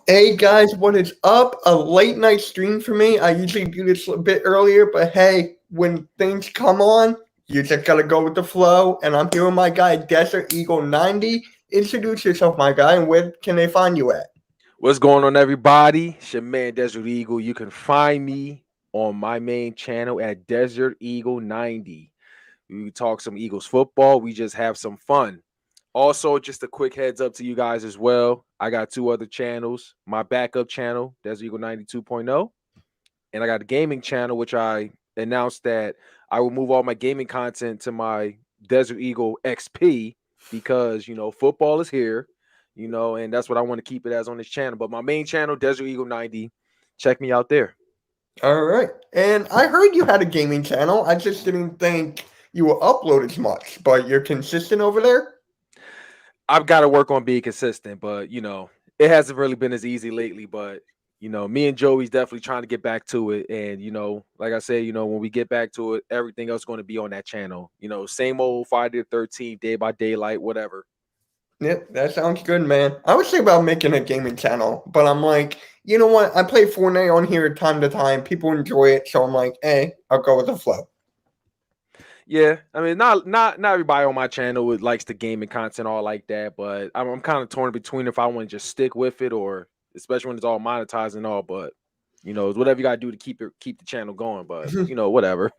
Hey guys, what is up? A late night stream for me. I usually do this a bit earlier, but hey, when things come on, you just gotta go with the flow. And I'm here with my guy, DesertEagle90. Introduce yourself, my guy, and where can they find you at? What's going on, everybody? It's your man Desert Eagle. You can find me on my main channel at Desert Eagle 90. We talk some Eagles football. We just have some fun. Also, just a quick heads up to you guys as well. I got two other channels. My backup channel, Desert Eagle 90 2.0, and I got a gaming channel, which I announced that I will move all my gaming content to my Desert Eagle XP because football is here, and that's what I want to keep it as on this channel. But my main channel, Desert Eagle 90, check me out there. All right. And I heard you had a gaming channel. I just didn't think you would upload as much, but you're consistent over there? I've got to work on being consistent, but it hasn't really been as easy lately. But me and Joey's definitely trying to get back to it. And like I said, when we get back to it, everything else is going to be on that channel. Same old Friday the 13th, Day by Daylight, whatever. Yep, that sounds good, man. I was thinking about making a gaming channel, but I'm like, you know what? I play Fortnite on here time to time. People enjoy it, so I'm like, hey, I'll go with the flow. Yeah, I mean, not everybody on my channel likes the gaming content all like that, but I'm kind of torn between if I want to just stick with it or, especially when it's all monetized and all. But it's whatever you gotta do to keep the channel going. But whatever.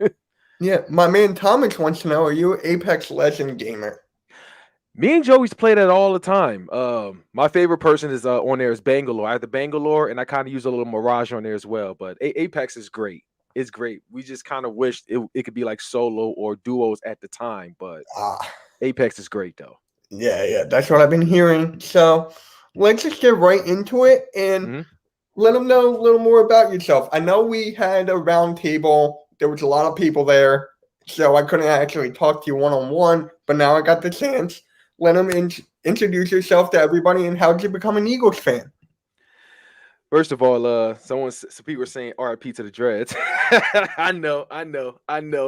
Yeah, my man Thomas wants to know, are you an Apex Legend gamer? Me and Joey's play that all the time. My favorite person is on there is Bangalore. I have the Bangalore, and I kind of use a little Mirage on there as well. But Apex is great. It's great. We just kind of wished it could be like solo or duos at the time, but Ah, Apex is great though. yeah, that's what I've been hearing. So let's just get right into it and hmm let them know a little more about yourself. I know we had a round table. There was a lot of people there, so I couldn't actually talk to you one-on-one, but now I got the chance. Let them introduce yourself to everybody and how did you become an Eagles fan? First of all, some people are saying RIP to the Dreads. I know.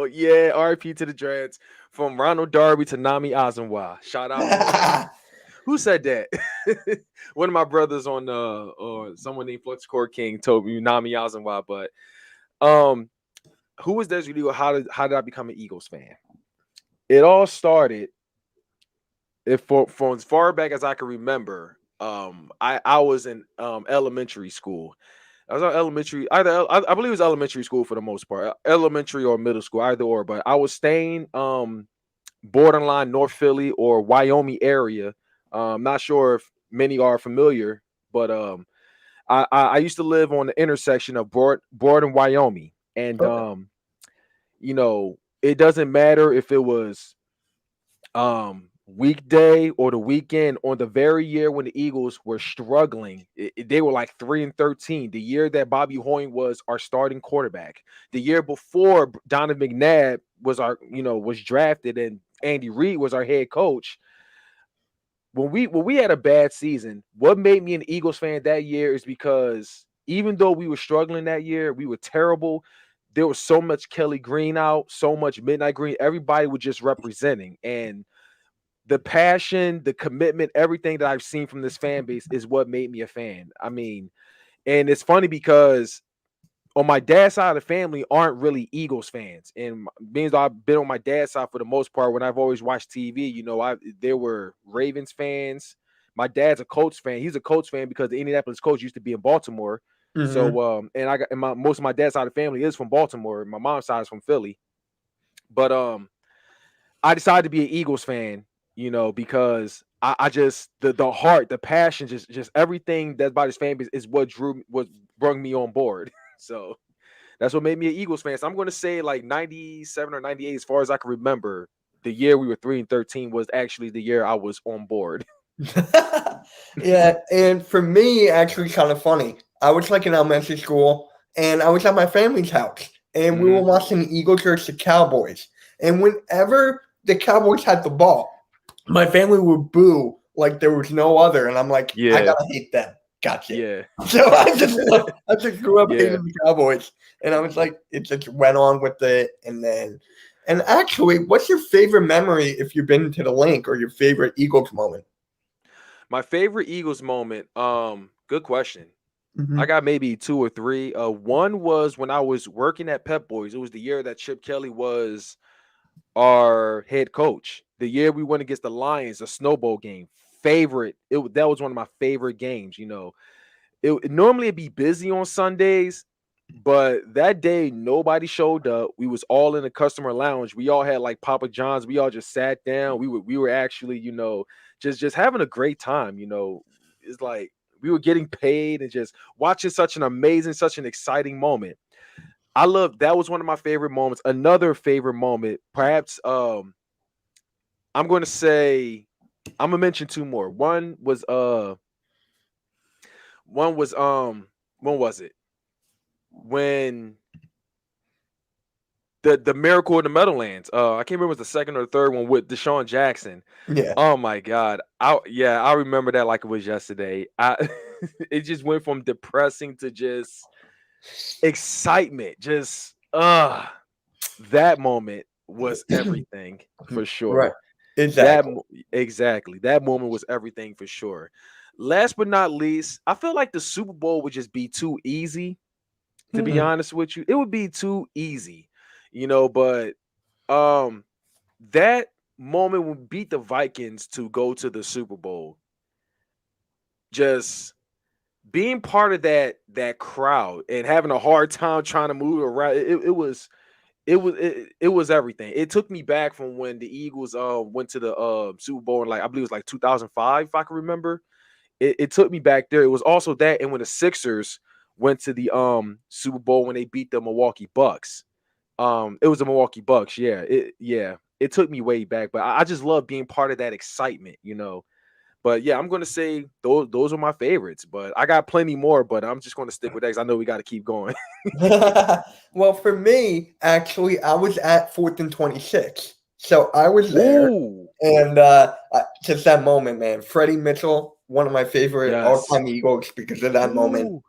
Yeah, RIP to the Dreads. From Ronald Darby to Nami Azawa. Shout out to who said that? One of my brothers on or someone named Flux Core King told me Nami Azawa, but um who was Desert Eagle? How did I become an Eagles fan? It all started from as far back as I can remember. I was in elementary school. I was on elementary, I believe it was elementary school for the most part, elementary or middle school, either or. But I was staying borderline North Philly or Wyoming area. Not sure if many are familiar, but I used to live on the intersection of Broad and Wyoming, and Okay. it doesn't matter if it was weekday or the weekend. On the very year when the Eagles were struggling, they were like 3-13, the year that Bobby Hoying was our starting quarterback, the year before Donovan McNabb was drafted and Andy Reid was our head coach. When we had a bad season, what made me an Eagles fan that year is because even though we were struggling that year, we were terrible. There was so much Kelly Green out, so much Midnight Green. Everybody was just representing, and the passion, the commitment, everything that I've seen from this fan base is what made me a fan. I mean, and it's funny because on my dad's side of the family aren't really Eagles fans, and being that I've been on my dad's side for the most part, when I've always watched TV, there were Ravens fans. My dad's a Colts fan. He's a Colts fan because the Indianapolis Colts used to be in Baltimore. Mm-hmm. So, and I got and most of my dad's side of the family is from Baltimore. My mom's side is from Philly, but I decided to be an Eagles fan, because I just the heart, the passion, just everything that's about his fan base is what brought me on board. So that's what made me an Eagles fan. So I'm going to say like 97 or 98, as far as I can remember, the year we were 3-13 was actually the year I was on board. Yeah, and for me, actually, kind of funny. I was like in elementary school, and I was at my family's house, and we were hmm watching the Eagles versus the Cowboys. And whenever the Cowboys had the ball, my family would boo like there was no other, and I'm like, I Yeah, gotta hate them. Gotcha. yeah, So I just grew up yeah. hating the Cowboys, and I was like, it just went on with it, and actually, what's your favorite memory if you've been to the link or your favorite Eagles moment? My favorite Eagles moment, Good question. Mhm. I got maybe 2 or 3. One was when I was working at Pep Boys. It was the year that Chip Kelly was our head coach. The year we went against the Lions, a snowball game. That was one of my favorite games. Normally it'd be busy on Sundays, but that day nobody showed up. We was all in the customer lounge. We all had like Papa John's. We all just sat down. We were actually, just having a great time. It's like we were getting paid and just watching such an exciting moment. That was one of my favorite moments. Another favorite moment, perhaps I'm going to say I'm going to mention 2 more. One was when was it? When the Miracle in the Meadowlands. I can't remember if it was the second or the third one with Deshaun Jackson. Yeah. Oh my God. I remember that like it was yesterday. It just went from depressing to just excitement. Just that moment was everything for sure. Right. Exactly. Exactly. That moment was everything for sure. Last but not least, I feel like the Super Bowl would just be too easy. To be honest with you, it would be too easy, but that moment when we beat the Vikings to go to the Super Bowl, just being part of that crowd and having a hard time trying to move around, it was everything. It took me back from when the Eagles went to the Super Bowl in I believe it was like 2005, if I can remember. It took me back there. It was also that, and when the Sixers went to the Super Bowl when they beat the Milwaukee Bucks. It was the Milwaukee Bucks. Yeah. It took me way back, but I just love being part of that excitement, But yeah, I'm gonna say those are my favorites. But I got plenty more, but I'm just gonna stick with that because I know we got to keep going. Well, for me, actually, I was at 4th and 26. So I was there. Ooh, And just that moment, man. Freddie Mitchell, one of my favorite yes. all-time Eagles because of that moment. Ooh.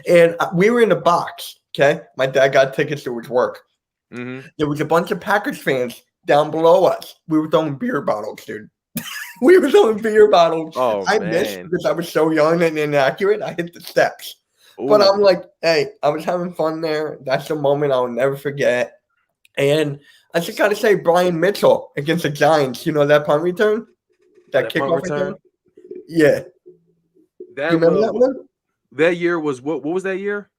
And we were in a box, okay? My dad got tickets to his work. Mm-hmm. There was a bunch of Packers fans down below us. We were throwing beer bottles, dude. We were throwing beer bottles. Oh I missed man. because I was so young and inaccurate. I hit the steps. Ooh. But I'm like, hey, I was having fun there. That's a moment I'll never forget. And I just got to say, Brian Mitchell against the Giants, that punt return? That punt kickoff return? Yeah. That You remember that one? That year was what was that year?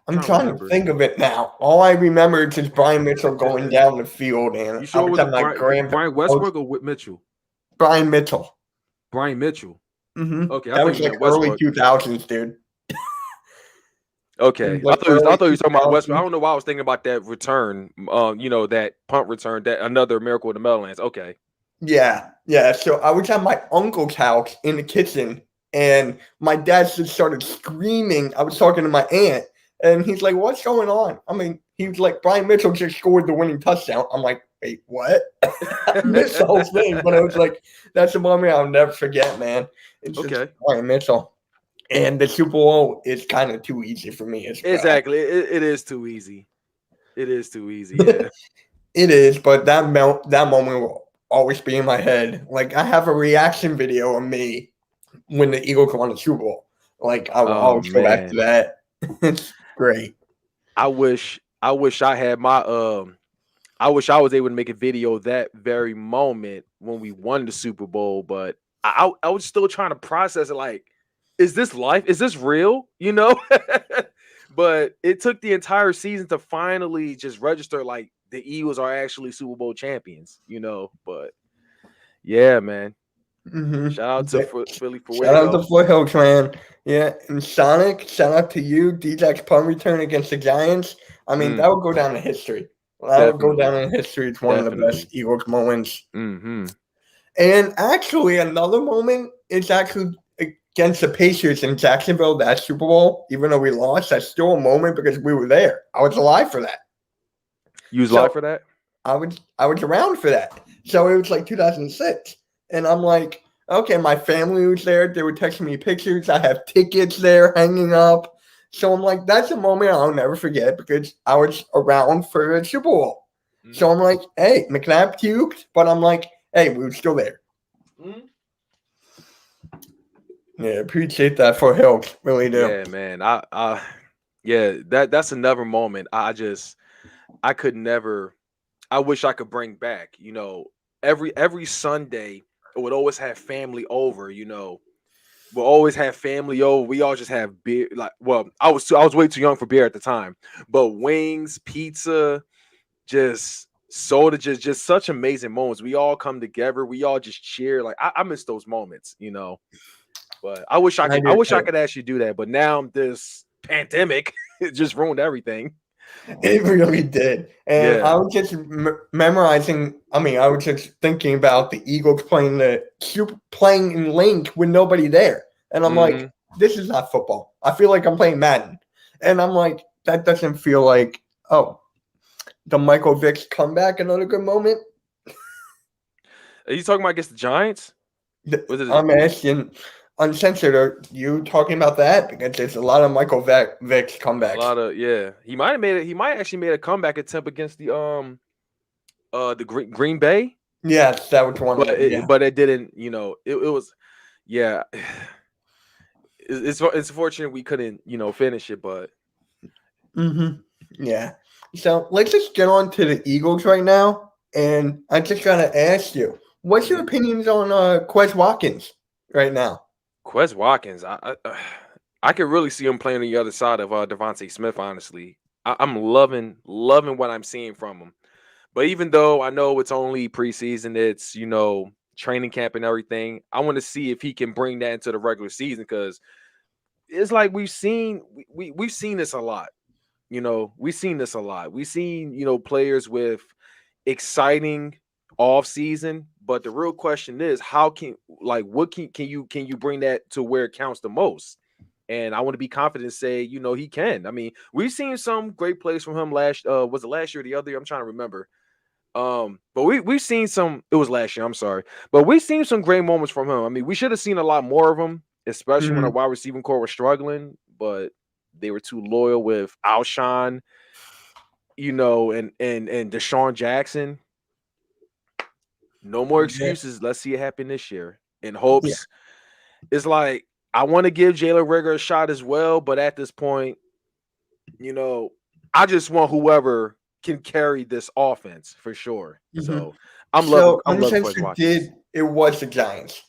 I'm trying to think of it now. All I remember is just Brian Mitchell going down the field, and You sure I was at my Brian Westbrook or Whit Mitchell? Brian Mitchell. Brian Mitchell. Mm-hmm. Okay, that was like early 2000s, dude. Okay, like I thought you were talking about 2000s. Westbrook. I don't know why I was thinking about that return. That punt return, that another Miracle in the Meadowlands. Okay. Yeah. So I was at my uncle's house in the kitchen, and my dad just started screaming. I was talking to my aunt, and he's like, "What's going on?" I mean, he was like, "Brian Mitchell just scored the winning touchdown." I'm like, "Wait, what?" I missed the whole thing, but I was like, "That's a moment I'll never forget, man." It's just Brian Mitchell. And the Super Bowl is kind of too easy for me as well. Exactly. It is too easy. It is too easy. Yeah. It is, but that moment will always be in my head. Like, I have a reaction video of me when the Eagles won the Super Bowl. Like, I will always go back to that. It's great. I wish I had my I wish I was able to make a video that very moment when we won the Super Bowl, but I was still trying to process it. Like, is this life? Is this real? But it took the entire season to finally just register like the Eagles are actually Super Bowl champions. But yeah, man. Mm-hmm. Shout out to Philly for Shout out to Foothills, man. Yeah, and Sonic, shout out to you. D-Jack's punt return against the Giants. I mean, that would go down in history. That would go down in history. It's one of the best Eagles moments. Mm-hmm. And actually, another moment is actually against the Patriots in Jacksonville, that Super Bowl. Even though we lost, that's still a moment because we were there. I was alive for that. You was alive for that? I was around for that. So it was like 2006. And I'm like, okay, my family was there. They were texting me pictures. I have tickets there hanging up. So I'm like, that's a moment I'll never forget because I was around for a Super Bowl. Mm-hmm. So I'm like, hey, McNabb puked, but I'm like, hey, we were still there. Mm-hmm. Yeah, appreciate that for Hill. Really do. Yeah, man. Yeah, that's another moment. I could never. I wish I could bring back. Every Sunday it would always have family over. We'll always have family over. We all just have beer. Like, well, I was way too young for beer at the time, but wings, pizza, just soda, just such amazing moments. We all come together. We all just cheer. Like I miss those moments. But I wish I I could. I do wish I too. could actually do that. But now this pandemic, it just ruined everything. It really did. And Yeah. I was just memorizing. I mean, I was just thinking about the Eagles playing in Link with nobody there. And I'm like, Hmm. this is not football. I feel like I'm playing Madden. And I'm like, that doesn't feel like, oh, the Michael Vick's comeback, another good moment. Are you talking about against the Giants? Was it? I'm asking uncensored, are you talking about that? Because there's a lot of Michael Vick's A comebacks. lot of, yeah. He might have made it. He might actually made a comeback attempt against the Green Bay, Yes, that was one of but them. Yeah. it didn't. It was, yeah. It's fortunate we couldn't finish it, but Mm-hmm. Yeah. So let's just get on to the Eagles right now. And I just got to ask you, what's your Mhm. opinions on Quez Watkins right now? Quez Watkins, I could really see him playing on the other side of Devonta Smith. Honestly, I'm loving what I'm seeing from him. But even though I know it's only preseason, it's training camp and everything, I want to see if he can bring that into the regular season because it's like we've seen this a lot. We've seen this a lot. We've seen players with exciting off season, but the real question is how can what can you bring that to where it counts the most? And I want to be confident and say he can. I mean, we've seen some great plays from him was it last year or the other year? I'm trying to remember. But we've seen some. It was last year. I'm sorry, but we've seen some great moments from him. I mean, we should have seen a lot more of them, especially when our Mhm. wide receiving core was struggling. But they were too loyal with Alshon, and Deshaun Jackson. No more Yeah. excuses. Let's see it happen this year. In Yeah. hopes, it's like I want to give Jalen Rigger a shot as well, but at this point, you know, I just want whoever can carry this offense for sure. Mhm. So I'm loving So I'm loving Quez uncensored Watkins. it was the Giants.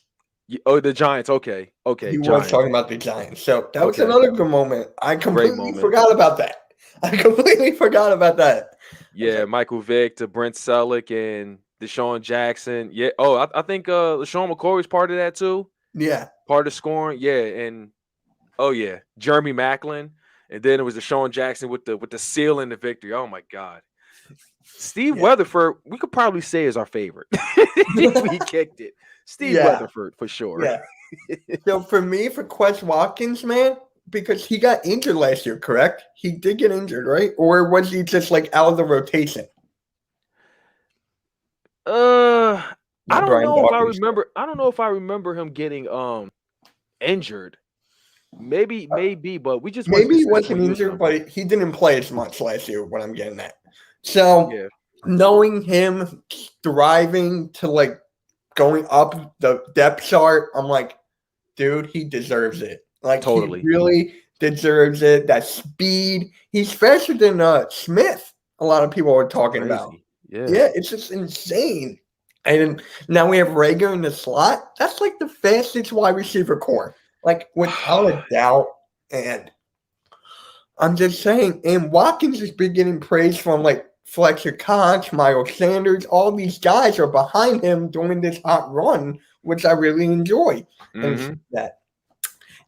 Oh, the Giants. Okay. He Okay. was Giants. talking about the Giants. So that was Okay. another good moment. I Great completely moment. forgot about that. I completely forgot about that. I was Yeah, like, Michael Vick to Brent Selleck and Deshaun Jackson. Yeah. Oh, I think LaShawn McCoy was part of that too. yeah. Part of scoring. Yeah. And oh yeah, Jeremy Maclin. And then it was Deshaun Jackson with the seal and the victory. Oh my God. Steve Yeah. Weatherford, we could probably say is our favorite. We kicked it. Steve Yeah. Weatherford for sure. Yeah. So for me, for Quez Watkins, man, because he got injured last year, correct? He did get injured, right? Or was he just like out of the rotation? Uh, I My don't brain know if I talking shit. remember. I don't know if I remember him getting injured. Maybe, but we just wasn't Maybe he consistent wasn't with using injured, him. but he didn't play as much last year. What I'm getting at. So Yeah, knowing him thriving to like going up the depth chart, I'm like, dude, he deserves it. Like he totally really deserves it. That speed, he's faster than Smith. A lot of people are talking about. crazy. Yeah, Yeah, it's just insane. And now we have Rager in the slot. That's like the fastest wide receiver core, like without a doubt. And I'm just saying, and Watkins has been getting praise from like Fletcher Cox, Miles Sanders. All these guys are behind him during this hot run, which I really enjoy. And hmm that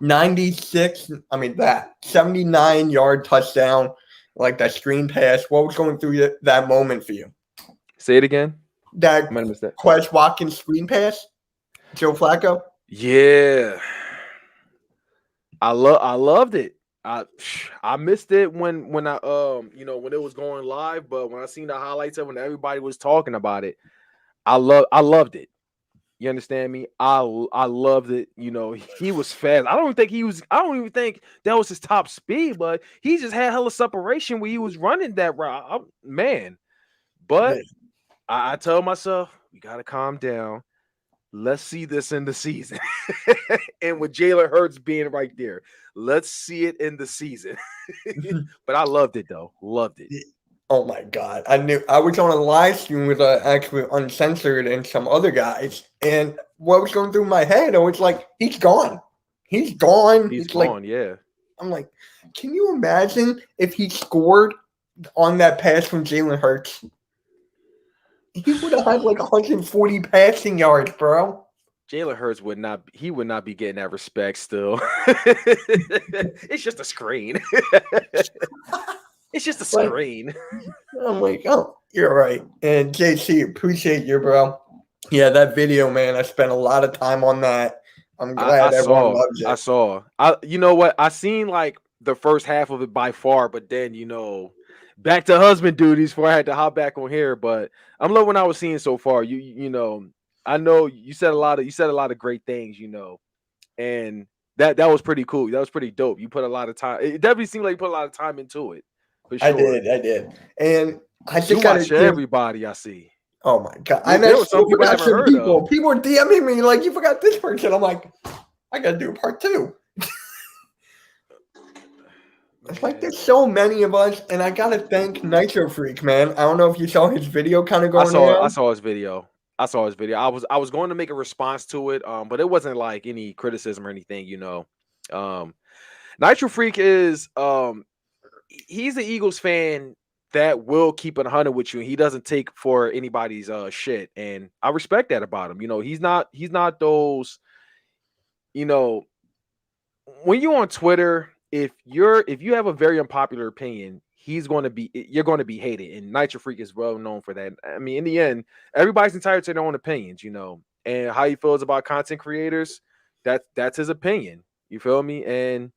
96, I mean, that 79-yard touchdown, like that screen pass. What was going through that moment for you? Say it again. I That might have missed that. Quez Watkins screen pass, Joe Flacco? Yeah, I loved it. I missed it when I when it was going live, but when I seen the highlights of when everybody was talking about it, I loved it. You understand me? I loved it. He was fast. I don't even think that was his top speed, but he just had hella separation when he was running that route. Man. But Yeah. I told myself, we gotta calm down. let's see this in the season. And with Jalen Hurts being right there, let's see it in the season. But I loved it though. Loved it. Oh my God. I was on a live stream with actually Uncensored and some other guys, and what was going through my head, I was like, he's gone. He's gone. He's It's gone, like, yeah. I'm like, can you imagine if he scored on that pass from Jalen Hurts? He would have had like 140 passing yards, bro. Jalen Hurts would not be getting that respect still. It's just a screen. It's just a screen. I'm like, oh, you're right. And JC, appreciate you, bro. Yeah, that video, man, I spent a lot of time on that. I'm glad everyone loves it. You know what? I seen like the first half of it by far, but then back to husband duties before I had to hop back on here. But I'm loving what I was seeing so far. I know you said a lot of great things, and that was pretty cool. That was pretty dope. You put a lot of time. It definitely seemed like you put a lot of time into it. For sure. I did. And I just watch everybody I see. Oh my God. And there were some people I haven't heard of. People were DMing me like, you forgot this person. I'm like, I got to do part 2. It's like there's so many of us, and I got to thank Nitro Freak, man. I don't know if you saw his video kind of going on. I saw his video. I was going to make a response to it, but it wasn't like any criticism or anything, Nitro Freak is he's the Eagles fan that will keep it 100 with you. He doesn't take for anybody's shit, and I respect that about him. He's not those. When you're on Twitter, if you have a very unpopular opinion, you're going to be hated, and Nitro Freak is well known for that. I mean, in the end, everybody's entitled to their own opinions, and how he feels about content creators. That's his opinion. You feel me? And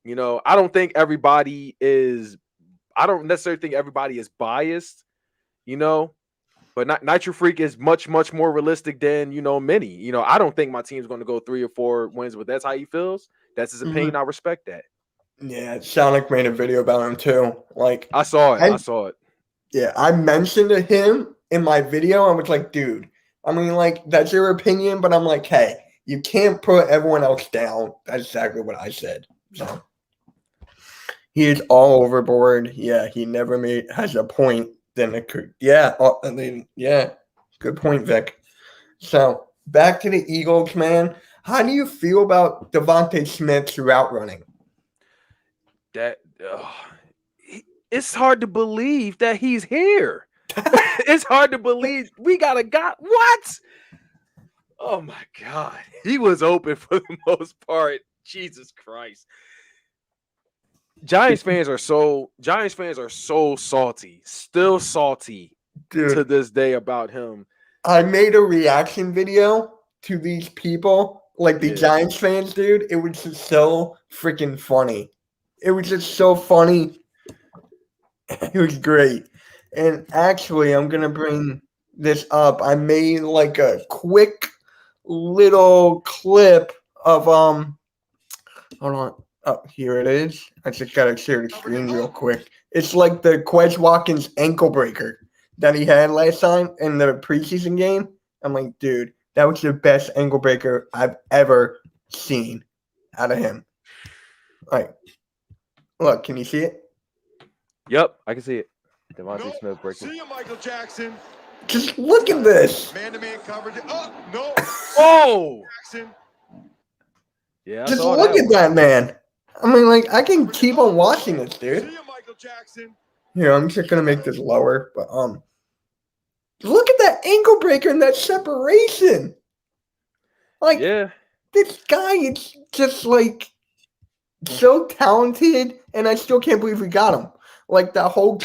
I don't necessarily think everybody is biased, but Nitro Freak is much, much more realistic than, many. I don't think my team's going to go 3 or 4 wins, but that's how he feels. That's his opinion. Mm-hmm. I respect that. Yeah, Sonic made a video about him too. Like, I saw it. Yeah, I mentioned to him in my video. I was like, dude, I mean, like, that's your opinion, but I'm like, hey, you can't put everyone else down. That's exactly what I said. So he is all overboard. Yeah, he never has a point. Then it could, yeah. Good point, Vic. So back to the Eagles, man. How do you feel about Devonta Smith's route running? It's hard to believe that he's here. It's hard to believe we got a guy. What? Oh my God, he was open for the most part. Jesus Christ. Giants fans are so salty, still salty, dude, to this day about him. I made a reaction video to these people, like the Giants fans, dude. It was just so freaking funny. It was just so funny. It was great. And actually, I'm going to bring this up. I made like a quick little clip of, hold on. Oh, here it is. I just got to share the screen real quick. It's like the Quez Watkins ankle breaker that he had last time in the preseason game. I'm like, dude, that was the best ankle breaker I've ever seen out of him. Like, look, can you see it? Yep, I can see it. Devonta Smith breaking. See you, Michael Jackson. Just look at this. Man-to-man coverage. Oh, no. Oh! Jackson. Yeah, just look at that, man. I mean, like, I can keep on watching this, dude. See you, Michael Jackson. Here, I'm just going to make this lower, but, look at that ankle breaker and that separation. Like, this guy is just, like, so talented, and I still can't believe we got him. Like, the whole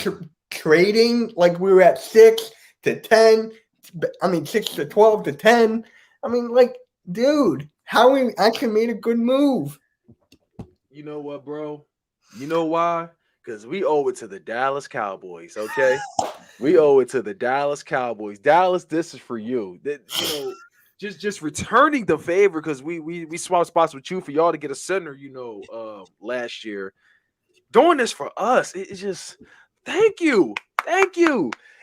trading, like, we were at 6 to 10. I mean, 6 to 12 to 10. I mean, like, dude, how we actually made a good move. You know what, bro? You know why? Because we owe it to the Dallas Cowboys, okay? We owe it to the Dallas Cowboys. Dallas, this is for you. Just returning the favor, because we swapped spots with you for y'all to get a center, last year. Doing this for us, it's just thank you.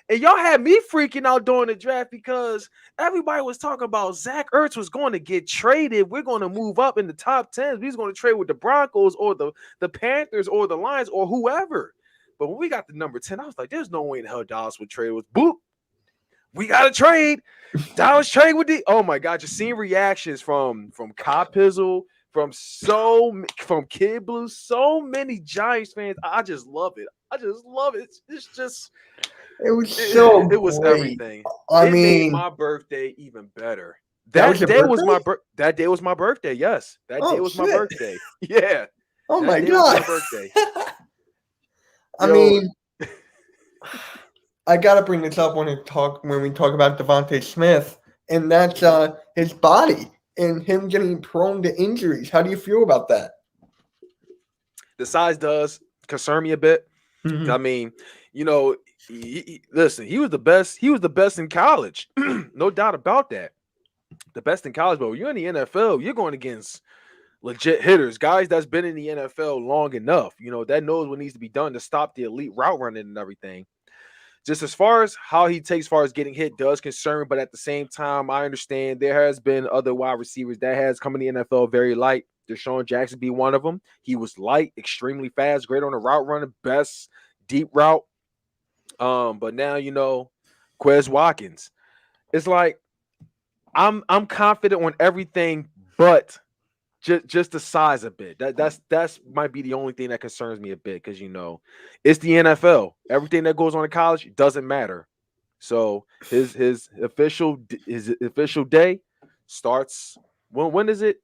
And y'all had me freaking out during the draft because everybody was talking about Zach Ertz was going to get traded. We're going to move up in the top 10. He's going to trade with the Broncos or the Panthers or the Lions or whoever. But when we got the number 10, I was like, there's no way in hell Dallas would trade with boop. We got to trade. Dallas trade with the. Oh my God, just seeing reactions from Kyle Pizzle, from Kid Blue, so many Giants fans. I just love it. I just love it. It's just. It was so. It was great. everything. I it mean, made my birthday even better. That That day was my birthday. Yes, that day was my birthday. Yeah. Oh that my day God. was my birthday. I mean, I gotta bring this up when we talk about Devonta Smith, and that's his body and him getting prone to injuries. How do you feel about that? The size does concern me a bit. Mhm. I mean, listen, he was the best. He was the best in college, no doubt about that. The best in college, but when you're in the NFL, you're going against legit hitters, guys that's been in the NFL long enough, that knows what needs to be done to stop the elite route running and everything. Just as far as how he takes, as far as getting hit, does concern me, but at the same time, I understand there has been other wide receivers that has come in the NFL very light. Deshaun Jackson be one of them. He was light, extremely fast, great on the route running, best deep route. But now Quez Watkins. It's like I'm confident on everything, but just the size a bit. That's might be the only thing that concerns me a bit because it's the NFL. Everything that goes on in college doesn't matter. So his official day starts when is it?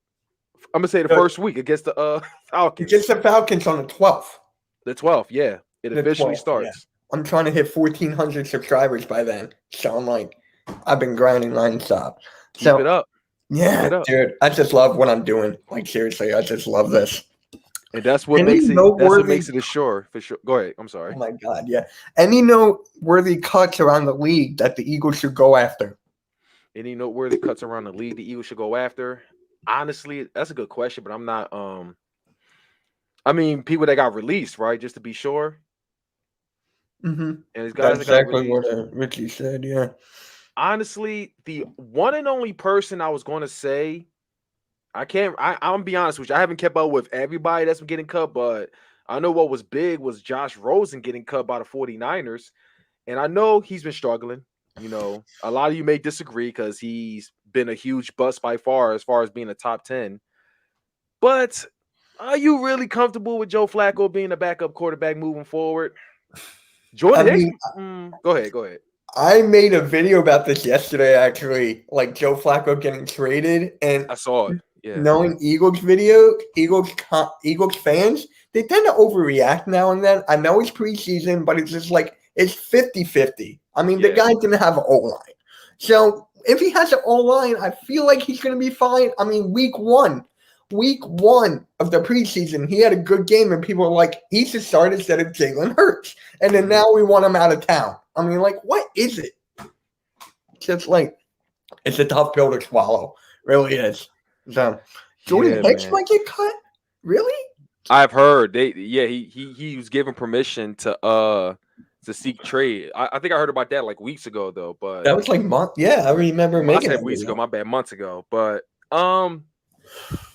I'm gonna say the first week against the Falcons. Against the Falcons on the 12th. The 12th, yeah. It officially 12th, starts. Yeah. I'm trying to hit 1,400 subscribers by then. So I'm like, I've been grinding nonstop. Keep it up. Yeah, dude. I just love what I'm doing. Like seriously, I just love this. And that's what makes it. That's what makes it a sure for sure. Go ahead. I'm sorry. Oh my God, yeah. Any noteworthy cuts around the league that the Eagles should go after? Any noteworthy cuts around the league the Eagles should go after? Honestly, that's a good question, but I'm not. I mean, people that got released, right? Just to be sure. Mm-hmm. And these guys that's that got exactly released. what Richie said. Yeah. Honestly, the one and only person I was going to say, I'm gonna be honest with you. I haven't kept up with everybody that's been getting cut, but I know what was big was Josh Rosen getting cut by the 49ers. And I know he's been struggling. A lot of you may disagree because he's been a huge bust by far as being a top 10. But are you really comfortable with Joe Flacco being a backup quarterback moving forward? Jordan Hicks? Go ahead. I made a video about this yesterday, actually, like Joe Flacco getting traded, and I saw it. Yeah. Knowing Eagles fans, they tend to overreact now and then. I know it's preseason, but it's just like it's 50-50. I mean, the guy didn't have an O-line. So if he has an O-line, I feel like he's going to be fine. I mean, week one of the preseason, he had a good game, and people were like, he should start instead of Jalen Hurts. And then now we want him out of town. I mean, like, what is it? Just like, it's a tough pill to swallow. Really is. So, Jordan Hicks might get cut? Really? I've heard. He was given permission to seek trade. I think I heard about that like weeks ago, though. But that was like months. Yeah, I remember making I said weeks ago. My bad, months ago. But I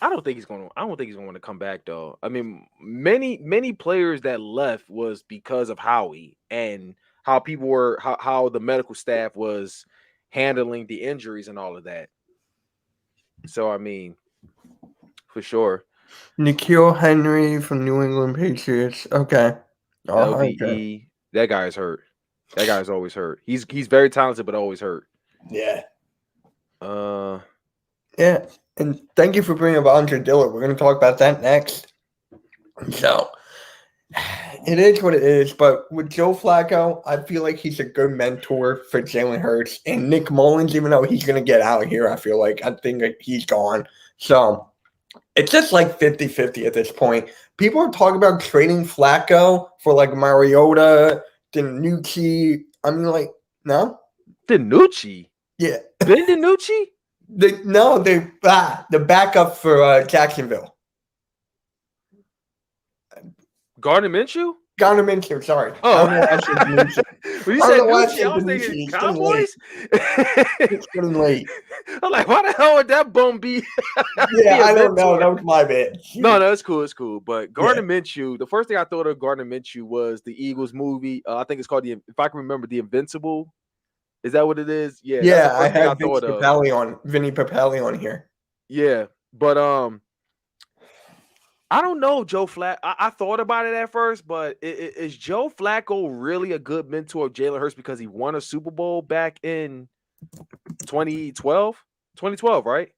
don't think he's going to come back though. I mean, many players that left was because of Howie and how people were how the medical staff was handling the injuries and all of that. So I mean, for sure. N'Keal Henry from New England Patriots. Okay. LVE. That guy's hurt. That guy's always hurt. He's very talented, but always hurt. Yeah. Yeah. And thank you for bringing up Andre Dillard. We're going to talk about that next. So, it is what it is. But with Joe Flacco, I feel like he's a good mentor for Jalen Hurts. And Nick Mullins, even though he's going to get out of here, I think he's gone. So, it's just like 50-50 at this point. People are talking about trading Flacco for like Mariota, DiNucci. I mean, like, no? DiNucci? Yeah. Ben DiNucci? The backup for Jacksonville. Gardner Minshew? Gardner Minshew, sorry. Oh, I said Minshew. when you I said don't know why I Gucci, said I was Minshew. thinking It's getting late. Cowboys. It's getting late. I'm like, why the hell would that bum be? Yeah, be a I don't know. mentor? That was my bad. No, it's cool. It's cool. But Gardner Yeah. Minshew, the first thing I thought of Gardner Minshew was the Eagles movie. I think it's called if I can remember, The Invincible. Is that what it is? Yeah, that's the Yeah, I first thing I have thought of. Vinny Papale on here. Yeah, but I don't know, Joe Flacco. I thought about it at first, but is Joe Flacco really a good mentor of Jalen Hurts because he won a Super Bowl back in 2012? 2012, right?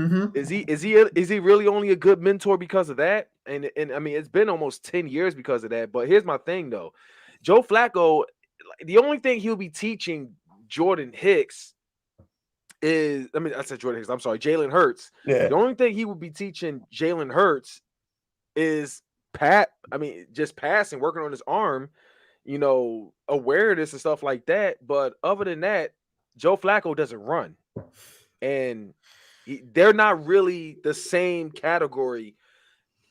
Mm-hmm. Is he really only a good mentor because of that? And I mean, it's been almost 10 years because of that. But here's my thing though. Joe Flacco, the only thing he'll be teaching Jordan Hicks is, I said Jordan Hicks, I'm sorry, Jalen Hurts. Yeah. The only thing he would be teaching Jalen Hurts is just passing, working on his arm, awareness and stuff like that. But other than that, Joe Flacco doesn't run. And they're not really the same category.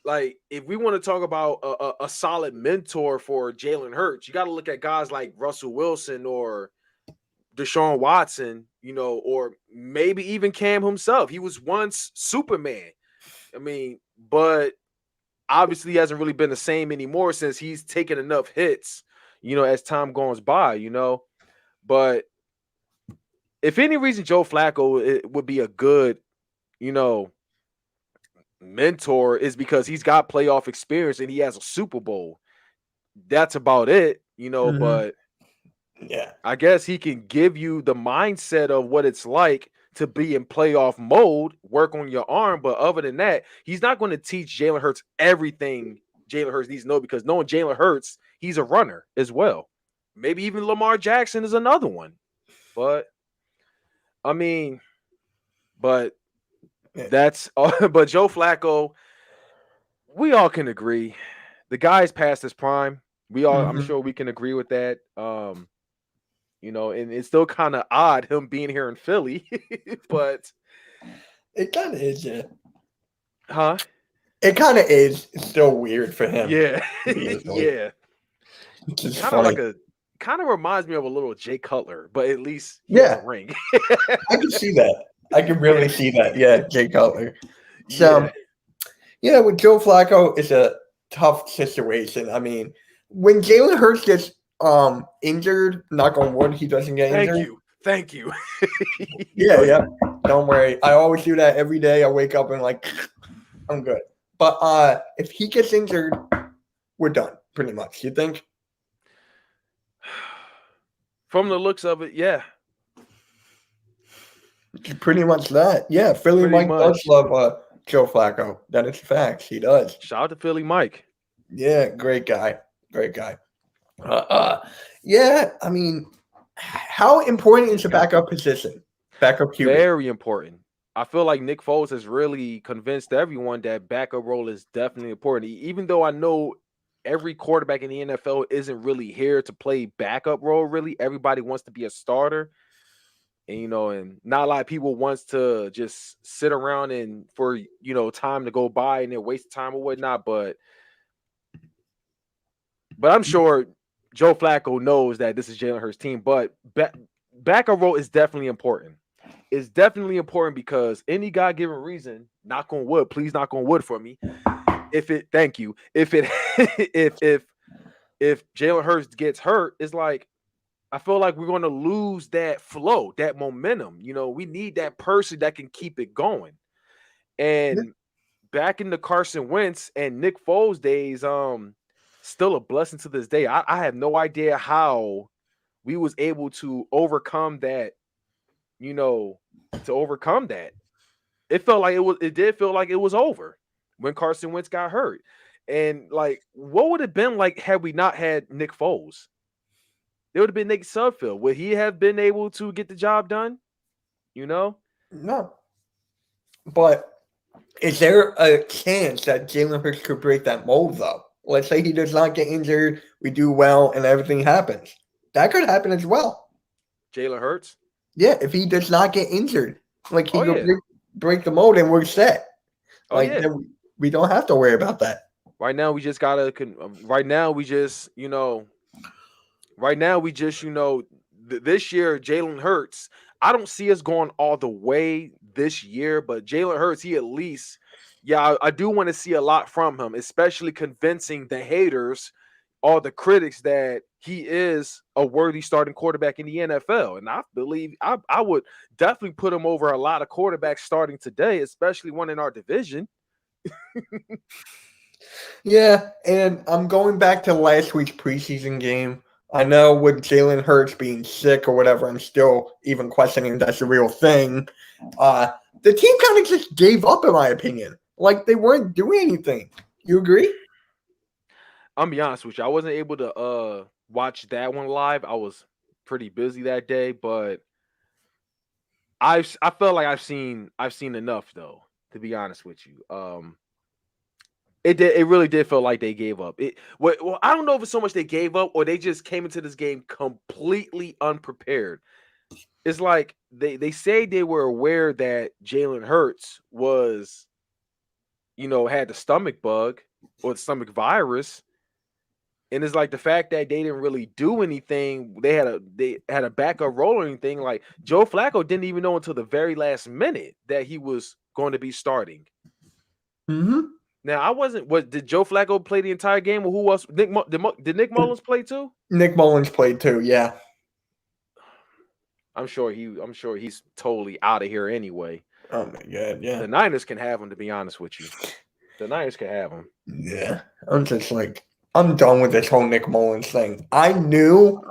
Like, if we want to talk about a solid mentor for Jalen Hurts, you got to look at guys like Russell Wilson or Deshaun Watson, or maybe even Cam himself. He was once Superman. I mean, but obviously he hasn't really been the same anymore since he's taken enough hits, as time goes by, But if any reason Joe Flacco would be a good, mentor is because he's got playoff experience and he has a Super Bowl. That's about it, Mhm. But Yeah. I guess he can give you the mindset of what it's like to be in playoff mode, work on your arm. But other than that, he's not going to teach Jalen Hurts everything Jalen Hurts needs to know, because knowing Jalen Hurts, he's a runner as well. Maybe even Lamar Jackson is another one. But I mean, but that's but Joe Flacco, we all can agree the guy's past his prime. I'm Mhm. sure we can agree with that. And it's still kind of odd him being here in Philly, but It kind of is, yeah. huh? It kind of is. It's still weird for him. Yeah, Usually. yeah. It's just Kind of funny. like kind of reminds me of a little Jay Cutler, but at least he has a ring. I can see that. I can really see that. Yeah, Jay Cutler. So, Yeah. with Joe Flacco, it's a tough situation. I mean, when Jalen Hurts gets injured, knock on wood, he doesn't get injured. Thank you. Yeah. Don't worry. I always do that every day. I wake up and I'm good. But if he gets injured, we're done, pretty much. You think? From the looks of it, yeah. Pretty much that. Yeah, Philly Pretty Mike much. does love Joe Flacco. That is facts. He does. Shout out to Philly Mike. Yeah, great guy. Great guy. Yeah, I mean, how important is the backup position? Backup QB. Very important. I feel like Nick Foles has really convinced everyone that backup role is definitely important. Even though I know every quarterback in the NFL isn't really here to play backup role, really. Everybody wants to be a starter. And, and not a lot of people wants to just sit around and for, time to go by and then waste time or whatnot. But I'm sure Joe Flacco knows that this is Jalen Hurts' team. But backup role is definitely important. It's definitely important because any God-given reason, knock on wood, please knock on wood for me. Thank you. If Jalen Hurts gets hurt, it's like, I feel like we're going to lose that flow, that momentum. We need that person that can keep it going. And back in the Carson Wentz and Nick Foles days, still a blessing to this day. I have no idea how we was able to overcome that, It felt like it did feel like it was over when Carson Wentz got hurt. And like, what would it have been like had we not had Nick Foles? It would have been Nate Sudfeld. Would he have been able to get the job done? No. But is there a chance that Jalen Hurts could break that mold, though? Let's say he does not get injured, we do well, and everything happens. That could happen as well. Jalen Hurts? Yeah, if he does not get injured, he could break the mold and we're set. Then we don't have to worry about that. Right now, we just gotta. Right now, we just this year, Jalen Hurts. I don't see us going all the way this year, but Jalen Hurts, he at least, I do want to see a lot from him, especially convincing the haters, all the critics, that he is a worthy starting quarterback in the NFL. And I believe I would definitely put him over a lot of quarterbacks starting today, especially one in our division. Yeah, and I'm going back to last week's preseason game. I know with Jalen Hurts being sick or whatever, I'm still even questioning if that's a real thing. The team kind of just gave up, in my opinion. Like, they weren't doing anything. You agree? I'm gonna be honest with you. I wasn't able to watch that one live. I was pretty busy that day, but I felt like I've seen enough, though, to be honest with you. It really did feel like they gave up. Well, I don't know if it's so much they gave up or they just came into this game completely unprepared. It's like they say they were aware that Jalen Hurts was, had the stomach bug or the stomach virus. And it's like the fact that they didn't really do anything. They had a backup role or anything. Like Joe Flacco didn't even know until the very last minute that he was going to be starting. Mm-hmm. Now, did Joe Flacco play the entire game, or who else? Did Nick Mullins play too? Nick Mullins played too, yeah. I'm sure he's totally out of here anyway. Oh my god, yeah. The Niners can have him, to be honest with you. The Niners can have him. Yeah. I'm just like, I'm done with this whole Nick Mullins thing. I knew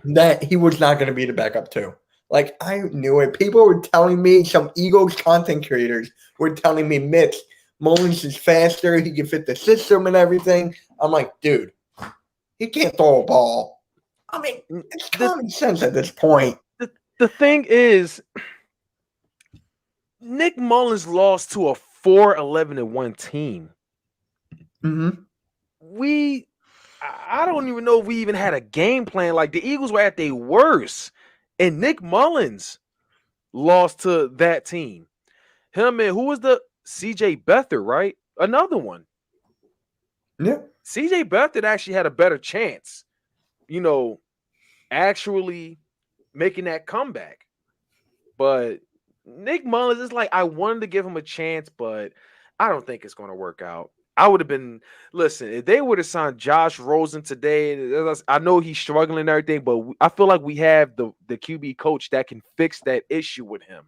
that he was not going to be the backup too. Like, I knew it. People were telling me, some Eagles content creators were telling me, Mitch, Mullins is faster. He can fit the system and everything. I'm like, dude, he can't throw a ball. I mean, it's common sense at this point. The thing is, Nick Mullins lost to a 4-11-1 team. Mm-hmm. I don't even know if we even had a game plan. Like, the Eagles were at their worst, and Nick Mullins lost to that team. Him and who was the CJ Beathard, right? Another one. Yeah. CJ Beathard actually had a better chance, actually making that comeback. But Nick Mullins is like, I wanted to give him a chance, but I don't think it's going to work out. I would have been, listen, if they would have signed Josh Rosen today, I know he's struggling and everything, but I feel like we have the QB coach that can fix that issue with him.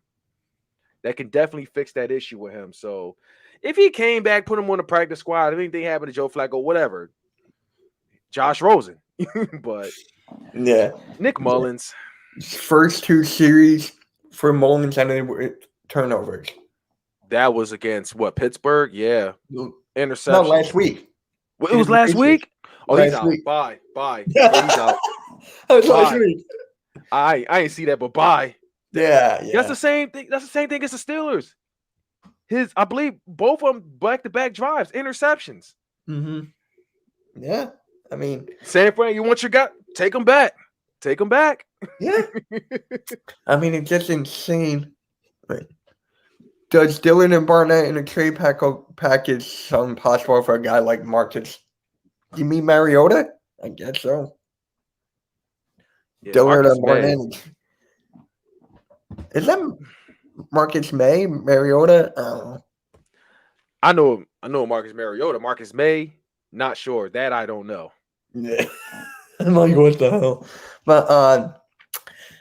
That can definitely fix that issue with him. So if he came back, put him on the practice squad, if anything happened to Joe Flacco, whatever, Josh Rosen. But yeah, Nick Mullins. First two series for Mullins ended with turnovers. That was against what, Pittsburgh? Yeah. Interception. No, last week. Well, it was last week? Oh, last he's out. week. Bye. Yeah, he's out. That was last week. I ain't see that, but bye. Yeah. That's the same thing. That's the same thing as the Steelers. I believe both of them back-to-back drives, interceptions. Mm-hmm. Yeah. I mean, San Fran, you want your guy? Take them back. Take them back. Yeah. I mean, it's just insane. Right. Does Dillard and Barnett in a trade package sound possible for a guy like Marcus? You mean Mariota? I guess so. Yeah, Dillard Marcus and Barnett. Is that Marcus May? Mariota? I know Marcus Mariota. Marcus May, not sure. That I don't know. Yeah. I'm like, what the hell? But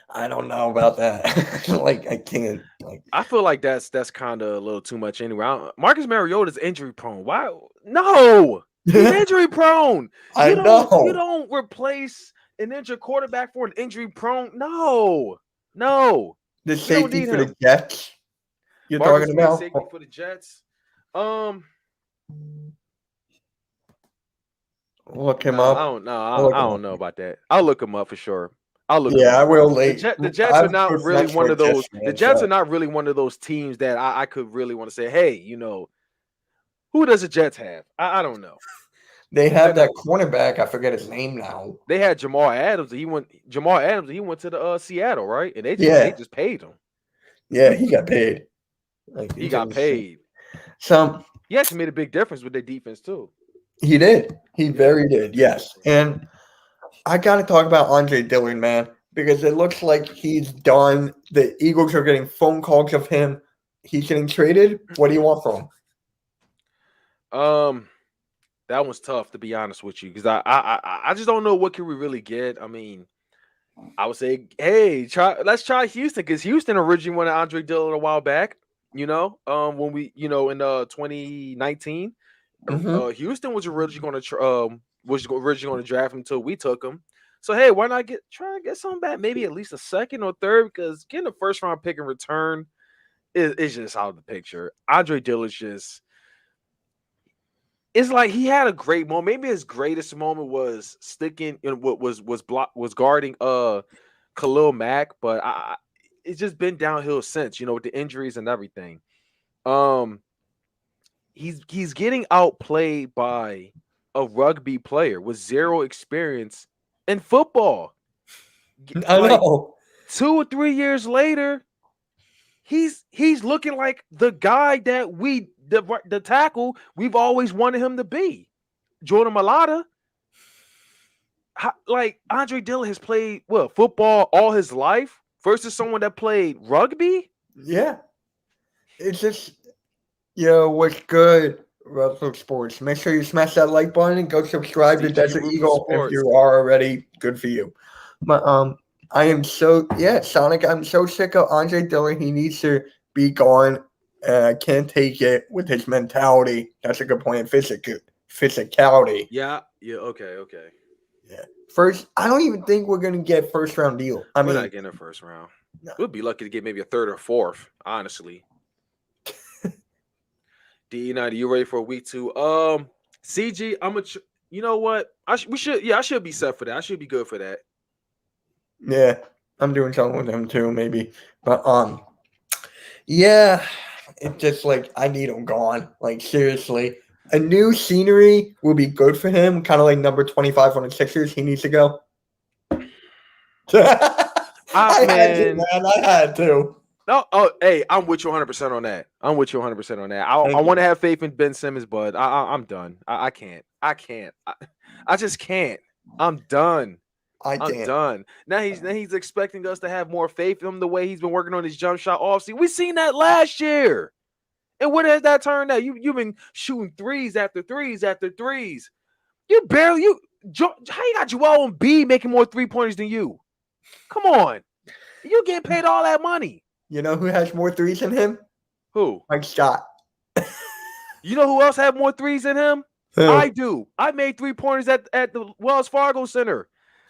I don't know about that. Like, I can't. Like, I feel like that's kind of a little too much anyway. Marcus Mariota's injury prone. Why? No, he's injury prone. I know. You don't replace an injured quarterback for an injury prone. No. The safety for the Jets. You're Marcus talking about safety for the Jets. Look him up. I don't know about that. I'll look him up for sure. I will late. The Jets are not really one of those. The Jets are not really one of those teams that I could really want to say, hey, who does the Jets have? I don't know. They have that cornerback. I forget his name now. They had Jamal Adams. He went to the Seattle, right? And they just paid him. Yeah, he got paid. He got paid. So he actually made a big difference with their defense too. He did. He very did. Yes. And I got to talk about Andre Dillard, man, because it looks like he's done. The Eagles are getting phone calls of him. He's getting traded. What do you want from him? That one's tough, to be honest with you, because I just don't know what can we really get. I mean, I would say, hey, let's try Houston, because Houston originally wanted Andre Dillard a while back. When we, in 2019, Houston was originally going to draft him until we took him. So hey, why not try and get something back? Maybe at least a second or third, because getting a first round pick in return is just out of the picture. Andre Dillard's just. It's like he had a great moment. Maybe his greatest moment was sticking in what was guarding Khalil Mack, but it's just been downhill since, with the injuries and everything. He's getting outplayed by a rugby player with zero experience in football. I know. 2 or 3 years later, he's looking like the guy that the tackle we've always wanted him to be, Jordan Mailata. Like Andre Dillard has played football all his life versus someone that played rugby. Yeah, it's just what's good, Russell Sports. Make sure you smash that like button and go subscribe to Desert Eagle if you are already. Good for you. But I am Sonic. I'm so sick of Andre Dillard. He needs to be gone. I can't take it with his mentality. That's a good point. Physicality. Yeah. Okay. Yeah. First, I don't even think we're gonna get first round deal. We're not getting a first round. No. We'd be lucky to get maybe a third or fourth, honestly. DE90, you ready for week 2? CG, you know what? I should be set for that. I should be good for that. Yeah, I'm doing something with him too, maybe. But yeah, it's just like I need him gone. Like seriously, a new scenery will be good for him. Kind of like number 25 on the Sixers. He needs to go. I had to. No, hey, I'm with you 100% on that. I want to have faith in Ben Simmons, but I'm done. I can't. I just can't. I'm done. I'm done. Now he's expecting us to have more faith in him the way he's been working on his jump shot offseason. We seen that last year. And what has that turned out? You've been shooting threes after threes after threes. How you got Joel Embiid making more 3-pointers than you? Come on. You getting paid all that money. You know who has more threes than him? Who? Mike Scott. You know who else had more threes than him? Who? I do. I made 3-pointers at the Wells Fargo Center.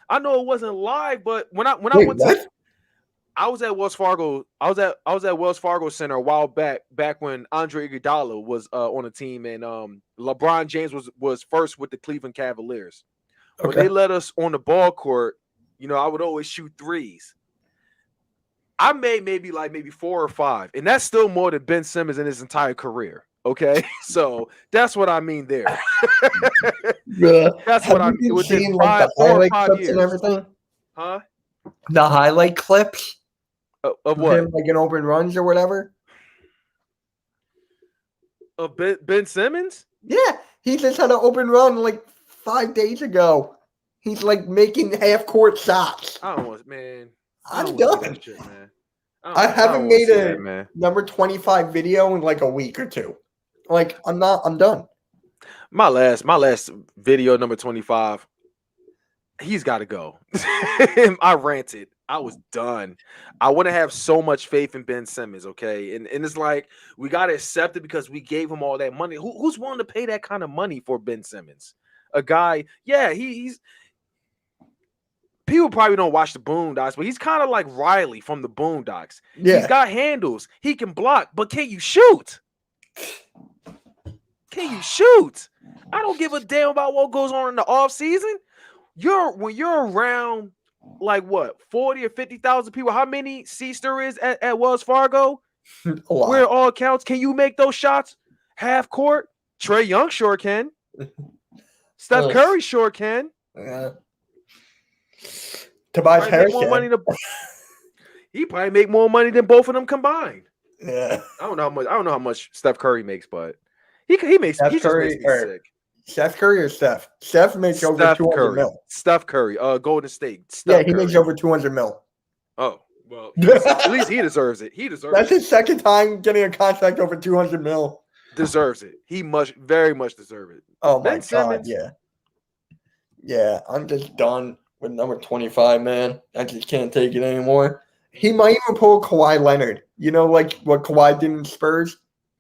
I know it wasn't live, but when I went to, I was at Wells Fargo. I was at Wells Fargo Center a while back when Andre Iguodala was on the team, and LeBron James was first with the Cleveland Cavaliers. When they let us on the ball court, I would always shoot threes. I made maybe 4 or 5, and that's still more than Ben Simmons in his entire career. Okay, so that's what I mean there. That's what I mean. Within 4 or 5 years. And everything? Huh? The highlight clips of what? Him, like in open runs or whatever. Of Ben Simmons? Yeah, he just had an open run like 5 days ago. He's like making half court shots. I don't want, man. I'm done. Shit, man. I haven't made a number 25 video in like a week or 2. Like I'm done. My last video, number 25, he's got to go. I ranted. I was done. I want to have so much faith in Ben Simmons, okay? And it's like we got to accept it because we gave him all that money. Who's willing to pay that kind of money for Ben Simmons? A guy, yeah, he's people probably don't watch the Boondocks, but he's kind of like Riley from the Boondocks. Yeah. He's got handles. He can block, but can you shoot? Can you shoot? I don't give a damn about what goes on in the offseason. When you're around like what 40 or 50,000 people, how many seats there is at Wells Fargo? Where it all counts, can you make those shots half court? Trae Young sure can. Steph Curry sure can. Yeah. Tobias Harris he probably make more money than both of them combined. Yeah. I don't know how much Steph Curry makes, but he makes. Steph Curry, makes me sick. Steph Curry or Steph? Steph makes over Steph 200 Curry. mil. Steph Curry. Golden State. Yeah, Steph he Curry. makes over 200 mil. Oh, well, at least he deserves it. He deserves That's it. his second time getting a contract over 200 mil. Deserves it. He very much deserve it. Oh my Ben Simmons. God, yeah. Yeah, I'm just done with number 25, man. I just can't take it anymore. He might even pull Kawhi Leonard. You know, like what Kawhi did in Spurs?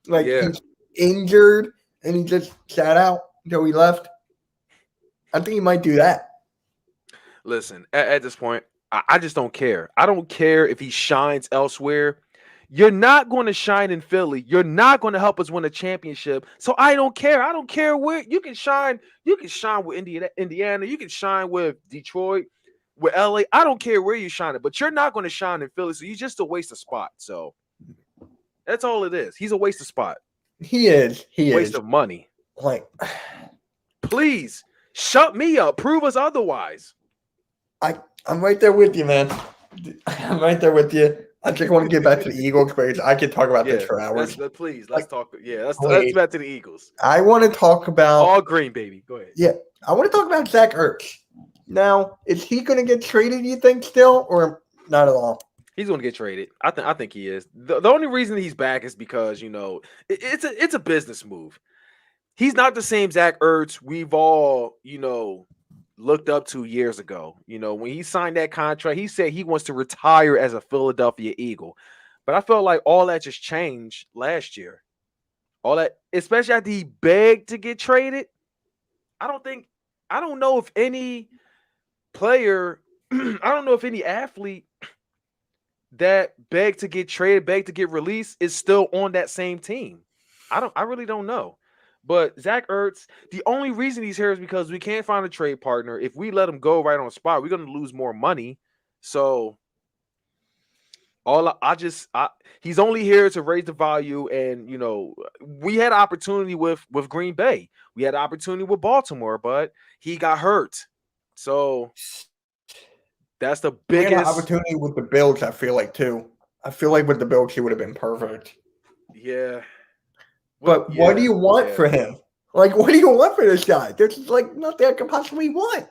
Like, Yeah. he's injured and he just sat out until he left. I think he might do that. Listen, at this point, I just don't care. I don't care if he shines elsewhere. You're not going to shine in Philly. You're not going to help us win a championship. So I don't care. I don't care where you can shine. You can shine with Indiana. You can shine with Detroit, with LA. I don't care where you shine it, but you're not going to shine in Philly. So you're just a waste of spot. So that's all it is. He's a waste of spot. He is. Waste of money. Like, please shut me up. Prove us otherwise. I'm right there with you, man. I'm right there with you. I just want to get back to the Eagles, but I could talk about this for hours. Let's talk. Yeah, let's back to the Eagles. I want to talk about all green, baby. Go ahead. Yeah, I want to talk about Zach Ertz. Now, is he going to get traded? You think still, or not at all? He's going to get traded. I think he is. The only reason he's back is because it's a business move. He's not the same Zach Ertz we've all looked up to years ago. When he signed that contract, he said he wants to retire as a Philadelphia Eagle. But I felt like all that just changed last year. All that, especially after he begged to get traded. I don't know if any player, I don't know if any athlete that begged to get traded, begged to get released is still on that same team. I really don't know. But Zach Ertz, the only reason he's here is because we can't find a trade partner. If we let him go right on the spot, we're going to lose more money. So he's only here to raise the value. And, we had an opportunity with Green Bay. We had an opportunity with Baltimore, but he got hurt. So that's the biggest. We had an opportunity with the Bills, I feel like, too. I feel like with the Bills, he would have been perfect. Yeah. But what do you want for him? Like, what do you want for this guy? There's nothing I can possibly want.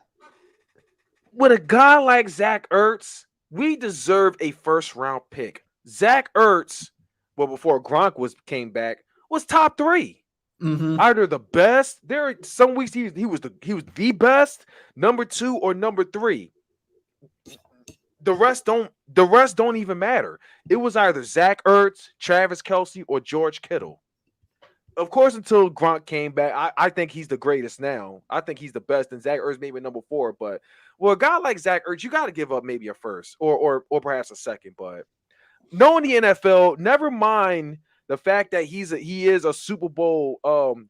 With a guy like Zach Ertz, we deserve a first-round pick. Zach Ertz, before Gronk came back, was top 3. Mm-hmm. Either the best. There are some weeks he was the best, number 2 or number 3. The rest don't even matter. It was either Zach Ertz, Travis Kelce, or George Kittle. Of course, until Gronk came back, I think he's the greatest now. I think he's the best, and Zach Ertz maybe number 4. But a guy like Zach Ertz, you got to give up maybe a first or perhaps a second. But knowing the NFL, never mind the fact that he is a Super Bowl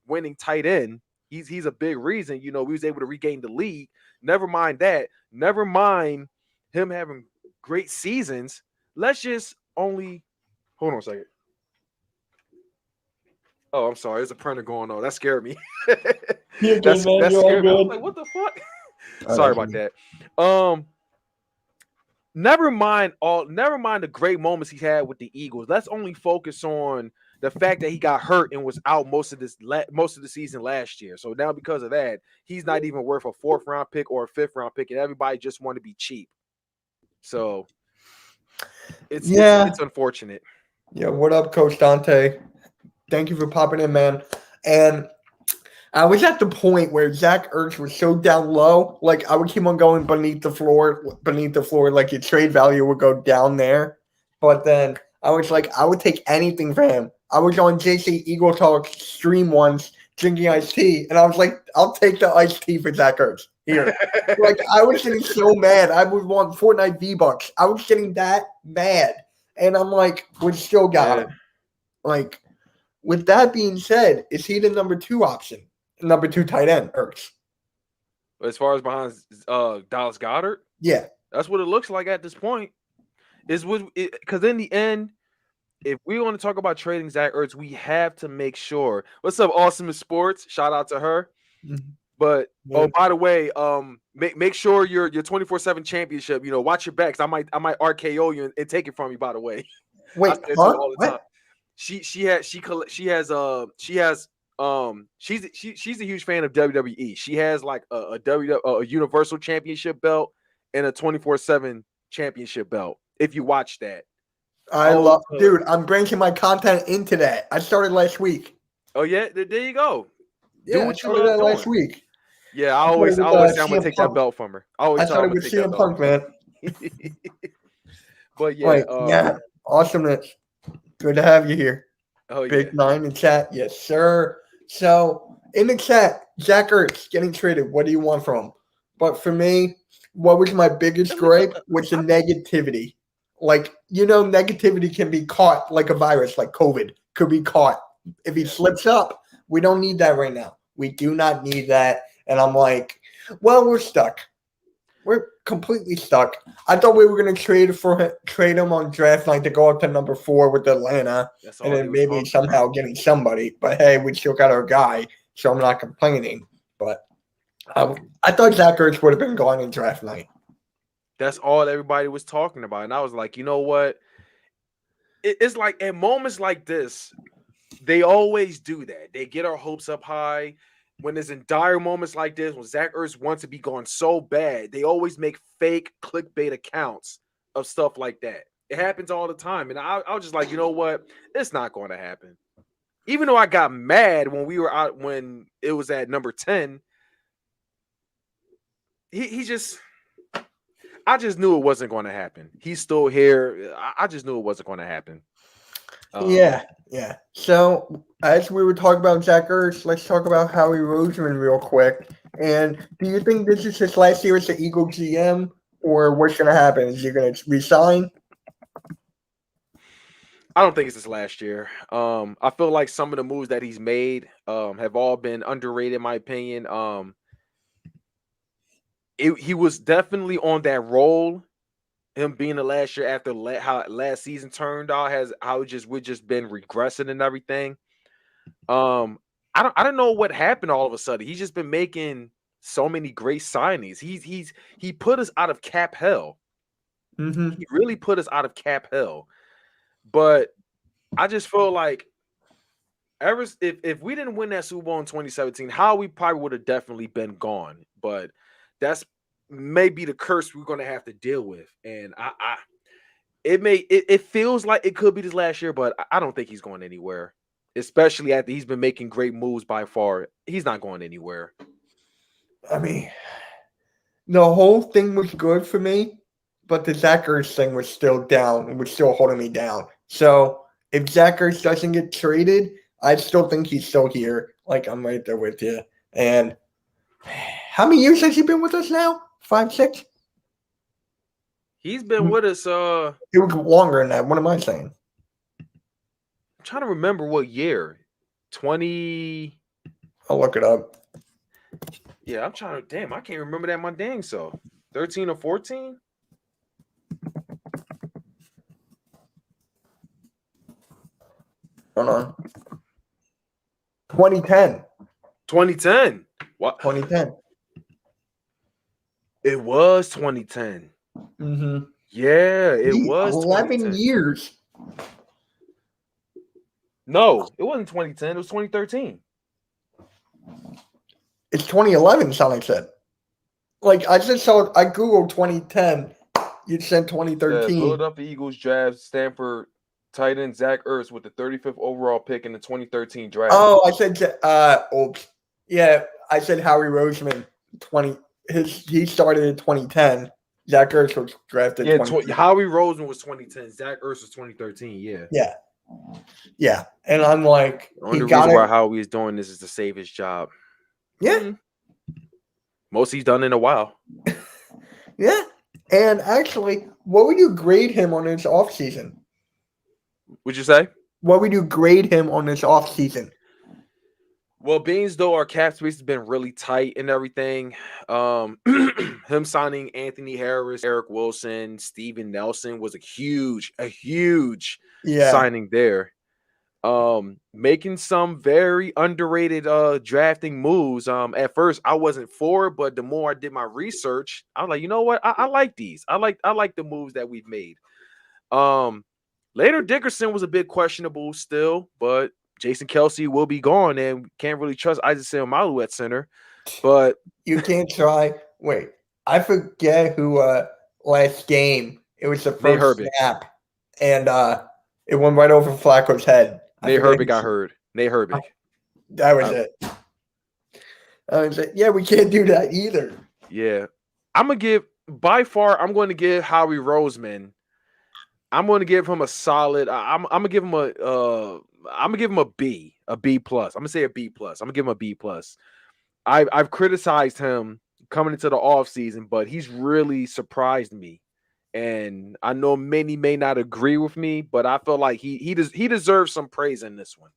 winning tight end. He's a big reason. We was able to regain the league. Never mind that. Never mind him having great seasons. Let's just only hold on a second. Oh, I'm sorry. There's a printer going on. That scared me. That scared me. I was like, what the fuck? Sorry about that. Never mind the great moments he had with the Eagles. Let's only focus on the fact that he got hurt and was out most of the season last year. So now because of that, he's not even worth a 4th-round pick or a 5th-round pick, and everybody just want to be cheap. So it's unfortunate. Yeah, what up, Coach Dante? Thank you for popping in, man. And I was at the point where Zach Ertz was so down low, like I would keep on going beneath the floor, like your trade value would go down there. But then I was like, I would take anything for him. I was on JC Eagle Talk stream once, drinking iced tea, and I was like, I'll take the iced tea for Zach Ertz. Here. Like, I was getting so mad. I would want Fortnite V-Bucks. I was getting that mad. And I'm like, we still got him. Like, with that being said, is he the number 2 option? Number 2 tight end, Ertz. As far as behind Dallas Goedert? Yeah. That's what it looks like at this point. Because in the end, if we want to talk about trading Zach Ertz, we have to make sure. What's up, Awesome Sports? Shout out to her. Mm-hmm. But by the way, make sure your 24/7 championship. Watch your backs. I might RKO you and take it from you. By the way, wait, all the time. She has She's a huge fan of WWE. She has like a Universal Championship belt and a 24/7 championship belt. If you watch that, Dude, I'm bringing my content into that. I started last week. Oh yeah, there you go. Yeah, Do what you love doing. last week. Yeah, I always say I'm gonna take that belt from her. I started with CM Punk, man. But yeah, yeah, awesomeness. Good to have you here. Oh, Big Nine in chat, yes, sir. So in the chat, Zach Ertz getting traded. What do you want from him? But for me, what was my biggest gripe was the negativity. Like, negativity can be caught like a virus, like COVID could be caught. If he slips up, we don't need that right now. We do not need that. And I'm like, well, we're stuck. We're completely stuck. I thought we were going to trade him on draft night to go up to number 4 with Atlanta, and then maybe somehow getting somebody. But hey, we still got our guy, so I'm not complaining. But I thought Zach Ertz would have been gone in draft night. That's all everybody was talking about, and I was like, you know what? It's like at moments like this, they always do that. They get our hopes up high. When there's in dire moments like this, when Zach Ertz wants to be gone so bad, they always make fake clickbait accounts of stuff like that. It happens all the time. And I was just like, you know what? It's not going to happen. Even though I got mad when we were out, when it was at number 10, I just knew it wasn't going to happen. He's still here. I just knew it wasn't going to happen. Yeah. So, as we were talking about Zach Ertz, let's talk about Howie Roseman real quick. And do you think this is his last year as the Eagle GM, or what's going to happen? Is he going to resign? I don't think it's his last year. I feel like some of the moves that he's made have all been underrated, in my opinion. He was definitely on that roll. Him being the last year after how last season turned out, we've just been regressing and everything. I don't know what happened all of a sudden. He's just been making so many great signings. He put us out of cap hell. Mm-hmm. He really put us out of cap hell. But I just feel like if we didn't win that Super Bowl in 2017, we probably would have definitely been gone. But that's maybe the curse we're going to have to deal with. And it feels like it could be this last year, but I don't think he's going anywhere. Especially after he's been making great moves by far. He's not going anywhere. I mean, the whole thing was good for me, but the Zach Ertz thing was still down. It was still holding me down. So if Zach Ertz doesn't get traded, I still think he's still here. Like, I'm right there with you. And how many years has he been with us now? 5, 6? He's been with us. It was longer than that. What am I saying? I'm trying to remember what year. 20. I'll look it up. Yeah, I'm trying to. Damn, I can't remember that my dang so. 13 or 14? Hold on. 2010. 2010. What? 2010. It was 2010. Mm-hmm. Yeah, it was 11 years. No, it wasn't 2010. It was 2013. It's 2011, Sonic said. Like, I Googled 2010. You said 2013. Yeah, Philadelphia Eagles draft Stanford tight end Zach Ertz with the 35th overall pick in the 2013 draft. Oh, I said, oops. Yeah, I said Howie Roseman. He started in 2010. Zach Ertz was drafted. Yeah, Howie Roseman was 2010. Zach Ertz was 2013. Yeah. Yeah. And I'm like, the only reason why Howie is doing this is to save his job. Yeah. Most he's done in a while. Yeah. And actually, what would you grade him on his offseason? Would you say? What would you grade him on his offseason? Well, being as though our cap space has been really tight and everything, him signing Anthony Harris, Eric Wilson, Steven Nelson was a huge signing there. Making some very underrated drafting moves. At first I wasn't for it, but the more I did my research, I was like, you know what? I like these. I like the moves that we've made. Later Dickerson was a bit questionable still, but Jason Kelsey will be gone, and can't really trust Isaac Seumalo at center. But you can't try. Wait, I forget who last game. It was the Nate first Herbig. snap, and it went right over Flacco's head. Nate Herbig got hurt. Nate Herbig. That was it. I was like, yeah, we can't do that either. Yeah. I'm going to give Howie Roseman. I'm going to give him a solid. I'm going to give him a B plus. I'm going to say a B plus. I'm going to give him a B plus. I've criticized him coming into the offseason, but he's really surprised me. And I know many may not agree with me, but I feel like he deserves some praise in this one.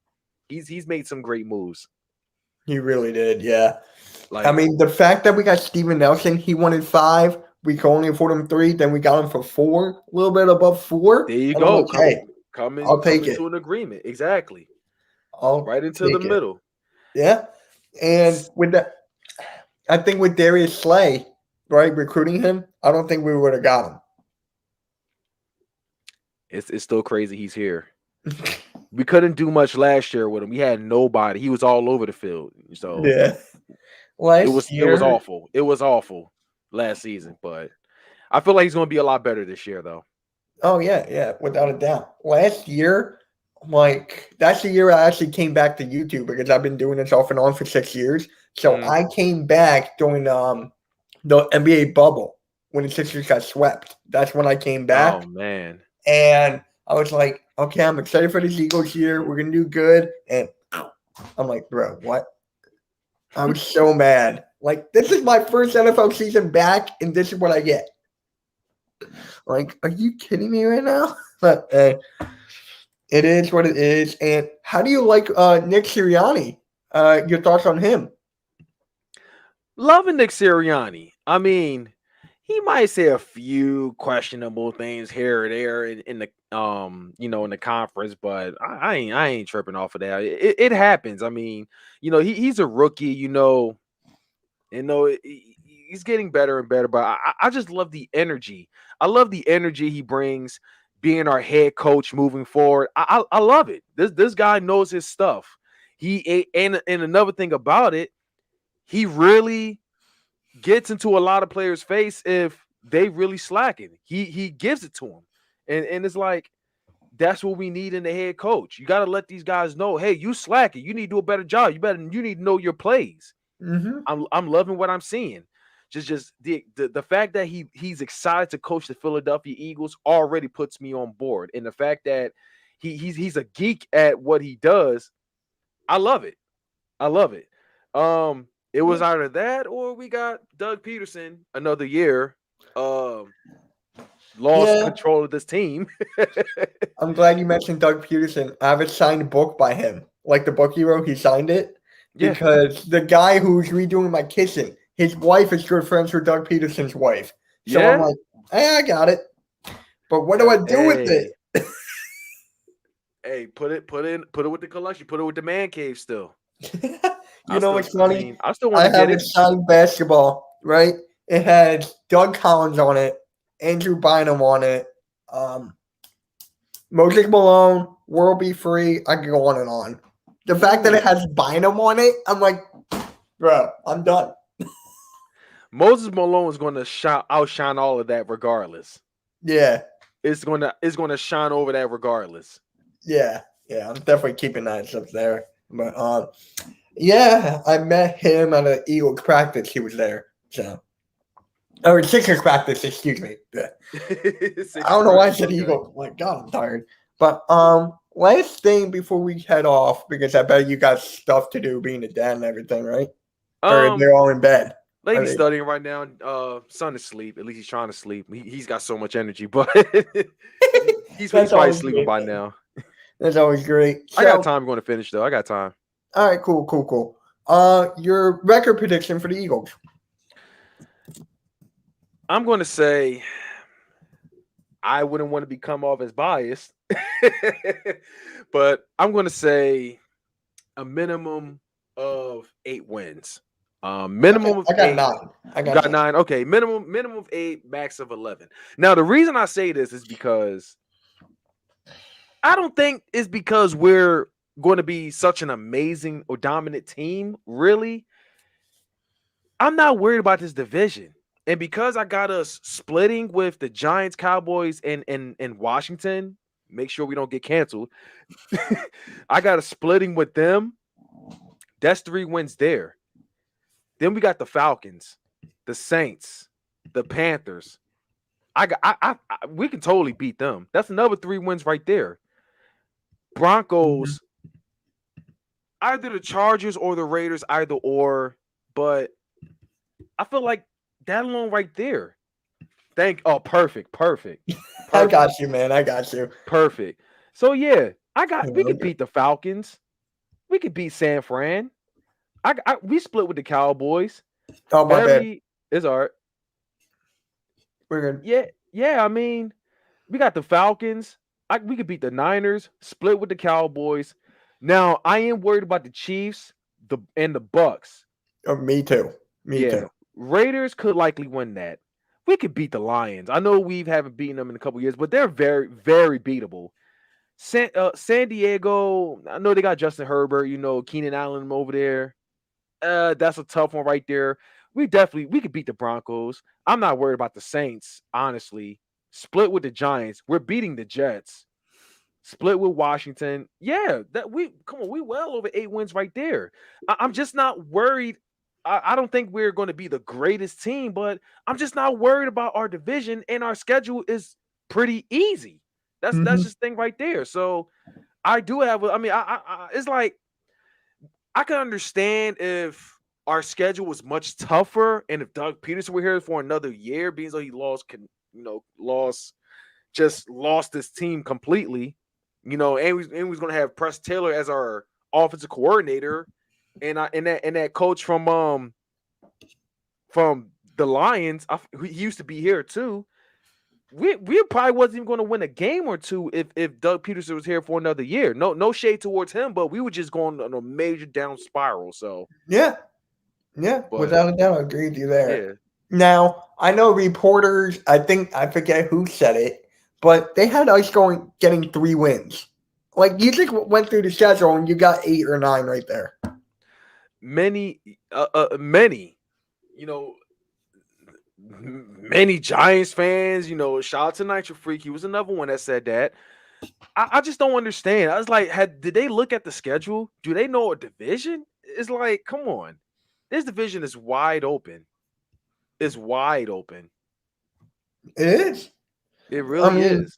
He's made some great moves. He really did, yeah. Like, I mean, the fact that we got Steven Nelson, he wanted 5. We could only afford him 3. Then we got him for 4, a little bit above 4. There you go. Like, I'll take it. To an agreement. Exactly. Right into the middle. Yeah. And with that, I think with Darius Slay, right, recruiting him, I don't think we would have got him. It's still crazy he's here. We couldn't do much last year with him. We had nobody. He was all over the field. So yeah. It was awful. It was awful last season, but I feel like he's going to be a lot better this year, though. Oh, yeah, without a doubt. Last year, like, that's the year I actually came back to YouTube because I've been doing this off and on for 6 years. So I came back during the NBA bubble when the Sixers got swept. That's when I came back. Oh, man. And I was like, okay, I'm excited for this Eagles year. We're going to do good. And I'm like, bro, what? I was so mad. Like, this is my first NFL season back, and this is what I get. Like, are you kidding me right now? But it is what it is. And how do you like Nick Sirianni? Your thoughts on him? Loving Nick Sirianni. I mean, he might say a few questionable things here or there in the in the conference, but I ain't tripping off of that. It happens. I mean, he's a rookie. He's getting better and better. But I just love the energy. I love the energy he brings, being our head coach moving forward. I love it. This guy knows his stuff. And another thing about it, he really gets into a lot of players' face if they really slacking. He gives it to them. And it's like, that's what we need in the head coach. You got to let these guys know, hey, you slacking. You need to do a better job. You need to know your plays. Mm-hmm. I'm loving what I'm seeing. Just the fact that he's excited to coach the Philadelphia Eagles already puts me on board. And the fact that he's a geek at what he does, I love it. I love it. It was either that or we got Doug Peterson another year. Lost control of this team. I'm glad you mentioned Doug Peterson. I have a signed book by him. Like the book he wrote, he signed it. Yeah. Because the guy who's redoing my kitchen, his wife is good friends with Doug Peterson's wife. So I'm like, hey, I got it. But what do I do with it? Hey, put it with the collection. Put it with the man cave still. You know what's funny? I mean, I still want to get have it. A signed basketball, right? It has Doug Collins on it, Andrew Bynum on it, Moses Malone, World Be Free. I can go on and on. The fact that it has Bynum on it, I'm like, bro, I'm done. Moses Malone is going to outshine all of that regardless. Yeah. It's going to shine over that regardless. Yeah. I'm definitely keeping that up there. But yeah, I met him at an Eagles practice. He was there. So, or Sixers practice, excuse me. Yeah. I don't know why I said Eagles. My God, I'm tired. But last thing before we head off, because I bet you got stuff to do being a dad and everything, right? Or they're all in bed. Lady's studying right now. Son is asleep. At least he's trying to sleep. He's got so much energy, but he's probably sleeping by now. That's always great. So, I got time going to finish, though. I got time. All right, cool. Your record prediction for the Eagles? I'm going to say I wouldn't want to come off as biased, but I'm going to say a minimum of 8 wins. Minimum of 8. I got 9. Okay, minimum of 8, max of 11. Now, the reason I say this is because I don't think it's because we're going to be such an amazing or dominant team, really, I'm not worried about this division. And because I got us splitting with the Giants, Cowboys, and Washington, make sure we don't get canceled. I got us splitting with them. That's 3 wins there. Then we got the Falcons, the Saints, the Panthers. We can totally beat them. That's another 3 wins right there. Broncos, either the Chargers or the Raiders, either or. But I feel like that alone right there. Perfect. I got you, man. I got you. Perfect. So yeah, we could beat the Falcons. We could beat San Fran. We split with the Cowboys. Oh, my bad. It's all right. We're good. Yeah. I mean, we got the Falcons. We could beat the Niners. Split with the Cowboys. Now I am worried about the Chiefs, and the Bucks. Oh, me too. Me too. Raiders could likely win that. We could beat the Lions. I know we haven't beaten them in a couple years, but they're very, very beatable. San Diego, I know they got Justin Herbert, Keenan Allen over there. That's a tough one right there. We could beat the Broncos. I'm not worried about the Saints, honestly. Split with the Giants. We're beating the Jets. Split with Washington. Yeah, we well over 8 wins right there. I'm just not worried. I don't think we're going to be the greatest team, but I'm just not worried about our division, and our schedule is pretty easy. That's just the thing right there. So I do have. I mean, it's like I can understand if our schedule was much tougher, and if Doug Peterson were here for another year, being so he lost this team completely, and we was going to have Press Taylor as our offensive coordinator. And that coach from the Lions, he used to be here too. We probably wasn't even going to win a game or two if Doug Peterson was here for another year. No shade towards him, but we were just going on a major down spiral. So yeah, without a doubt, I agree with you there. Yeah. Now I know reporters. I forget who said it, but they had us getting 3 wins. Like you just went through the schedule and you got 8 or 9 right there. Many, many Giants fans, shout out to Nitro Freak. He was another one that said that. I just don't understand. I was like, did they look at the schedule? Do they know a division? It's like, come on. This division is wide open. It's wide open. It is. It really is.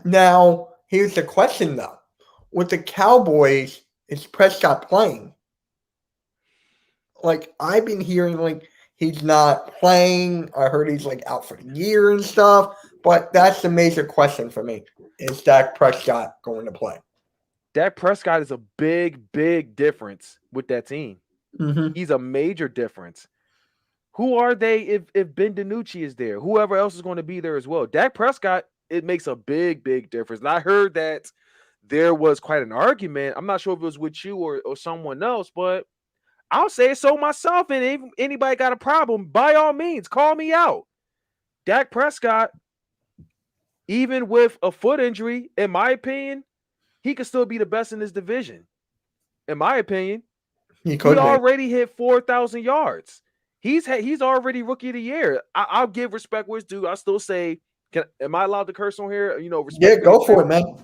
Now, here's the question, though. With the Cowboys, is Prescott playing? Like, I've been hearing, like, he's not playing. I heard he's, like, out for the year and stuff. But that's the major question for me. Is Dak Prescott going to play? Dak Prescott is a big, big difference with that team. Mm-hmm. He's a major difference. Who are they if Ben DiNucci is there? Whoever else is going to be there as well. Dak Prescott, it makes a big, big difference. And I heard that there was quite an argument. I'm not sure if it was with you or someone else, but I'll say it so myself. And if anybody got a problem, by all means, call me out. Dak Prescott, even with a foot injury, in my opinion, he could still be the best in this division. In my opinion, he already hit 4,000 yards. He's already rookie of the year. I'll give respect where it's due. I still say, am I allowed to curse on here? Respect. Yeah, go for it, man.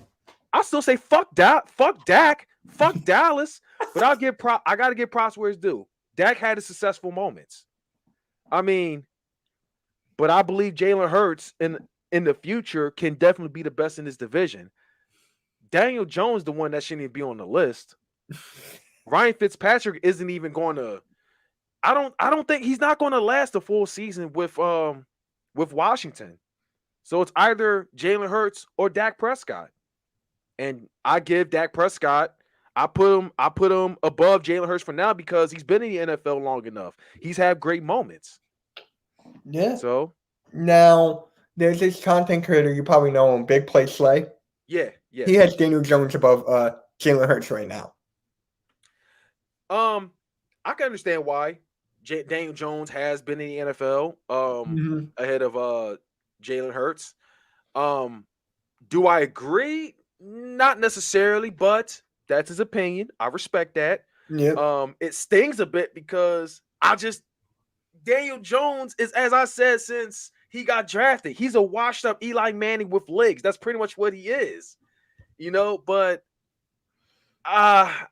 I still say fuck Dak, fuck Dallas. But I got to give props where it's due. Dak had his successful moments. I mean, but I believe Jalen Hurts in the future can definitely be the best in this division. Daniel Jones, the one that shouldn't even be on the list. Ryan Fitzpatrick isn't even going to. I don't think he's not going to last a full season with Washington. So it's either Jalen Hurts or Dak Prescott. And I give Dak Prescott, I put him above Jalen Hurts for now because he's been in the NFL long enough. He's had great moments. Yeah. So now there's this content creator you probably know him, Big Play Slay. Yeah. He has Daniel Jones above Jalen Hurts right now. I can understand why Daniel Jones has been in the NFL ahead of Jalen Hurts. Do I agree? Not necessarily, but That's his opinion. I respect that. Yeah. It stings a bit because Daniel Jones is, as I said, since he got drafted, he's a washed up Eli Manning with legs. That's pretty much what he is, but I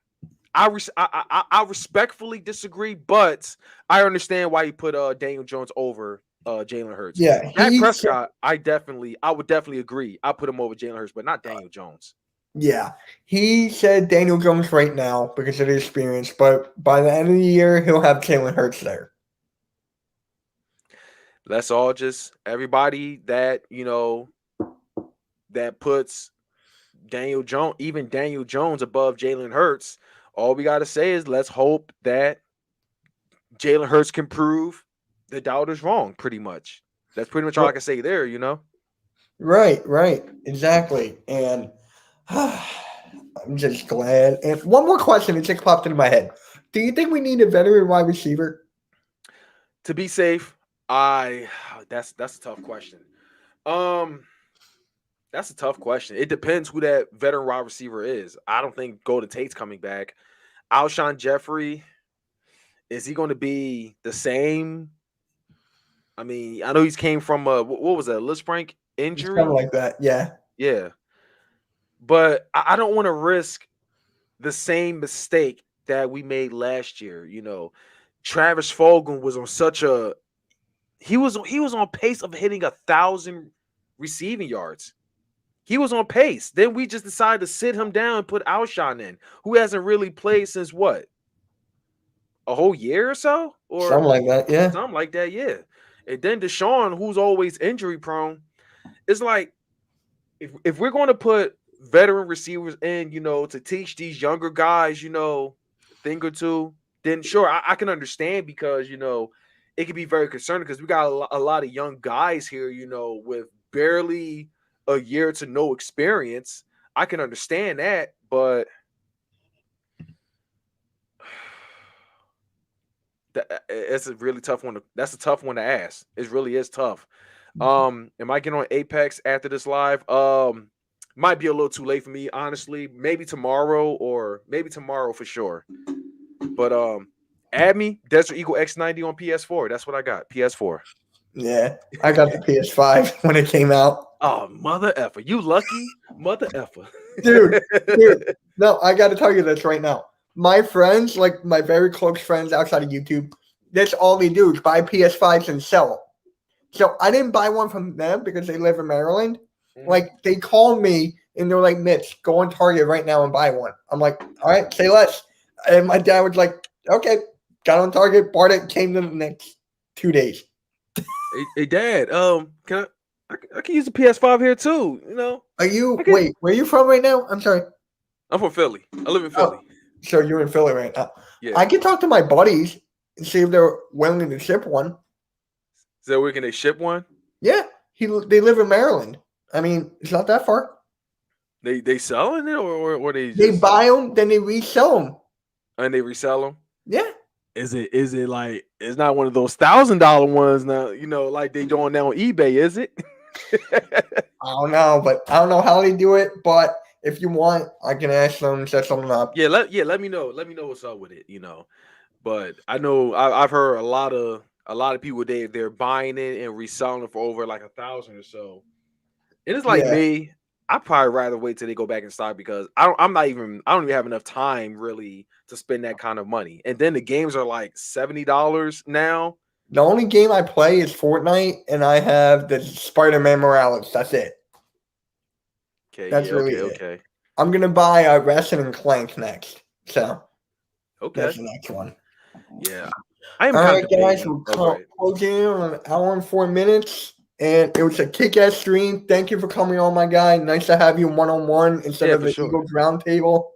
respectfully disagree, but I understand why he put Daniel Jones over Jalen Hurts. Yeah. Dak Prescott, I would definitely agree. I put him over Jalen Hurts, but not Daniel Jones. Yeah. He said Daniel Jones right now because of the experience, but by the end of the year, he'll have Jalen Hurts there. Let's all just everybody that that puts Daniel Jones above Jalen Hurts. All we got to say is let's hope that Jalen Hurts can prove the doubters wrong. Pretty much, that's pretty much all I can say there. Right, exactly. And I'm just glad. And one more question that just popped into my head: do you think we need a veteran wide receiver to be safe? That's a tough question. That's a tough question. It depends who that veteran wide receiver is. I don't think Golden Tate's coming back. Alshon Jeffrey, is he going to be the same? I mean, I know he's came from what was that, Lisfranc injury? Something like that, yeah. Yeah. But I don't want to risk the same mistake that we made last year. Travis Fulgham was on he was on pace of hitting 1,000 receiving yards. He was on pace. Then we just decided to sit him down and put Alshon in, who hasn't really played since what? A whole year or so? Or something like that, yeah. Something like that, yeah. And then Deshaun, who's always injury prone, it's like if we're going to put veteran receivers in, to teach these younger guys, a thing or two, then sure, I can understand because, it can be very concerning because we got a lot of young guys here, with barely a year to no experience. I can understand that, but it's a really tough one. That's a tough one to ask. It really is tough. Am I getting on Apex after this live? Might be a little too late for me, honestly. Maybe tomorrow for sure. But add me, DesertEagle90 on PS4. That's what I got. PS4. Yeah, I got the PS5 when it came out. Oh, mother effer. You lucky mother effer. Dude. No, I got to tell you this right now. My friends, like my very close friends outside of YouTube, that's all they do is buy PS5s and sell them. So I didn't buy one from them because they live in Maryland. Like, they called me and they're like, Mitch, go on Target right now and buy one. I'm like, all right, say less. And my dad was like, okay, got on Target, bought it, came to the next 2 days. Hey Dad, can I can use the PS5 here too, Are you, wait, where are you from right now? I'm sorry. I'm from Philly. I live in Philly. Oh, so you're in Philly right now. Yeah. I can talk to my buddies and see if they're willing to ship one. So where can they ship one? Yeah, they live in Maryland. I mean, it's not that far. They selling it or they just... They buy them, then they resell them. And they resell them? Yeah. Is it like, it's not one of those $1,000 ones now, like they doing now on eBay, is it? I don't know, but I don't know how they do it. But if you want, I can ask them, set something up. Yeah, let me know. Let me know what's up with it, But I know I've heard a lot of people they're buying it and reselling it for over like 1,000 or so. And it's like me, I'd probably rather wait till they go back in stock because I don't even have enough time really to spend that kind of money. And then the games are like $70 now. The only game I play is Fortnite, and I have the Spider-Man Morales. That's it. Okay, that's really it. Okay. I'm gonna buy Ratchet and Clank next. So that's the next one. Yeah. All right, guys, we're closing on an hour and 4 minutes. And it was a kick-ass stream. Thank you for coming on, my guy. Nice to have you one-on-one instead of the Eagles roundtable.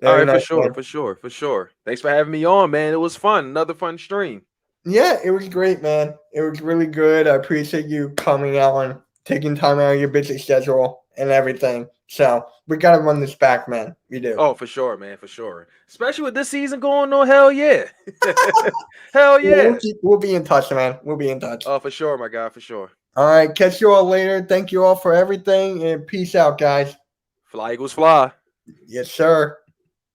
All right, for sure. Thanks for having me on, man. It was fun. Another fun stream. Yeah, it was great, man. It was really good. I appreciate you coming out and taking time out of your busy schedule and everything. So we got to run this back, man. We do. Oh, for sure, man. For sure. Especially with this season going on. Hell yeah. Hell yeah. We'll be in touch, man. We'll be in touch. Oh, for sure, my guy. For sure. All right. Catch you all later. Thank you all for everything. And peace out, guys. Fly Eagles fly. Yes, sir.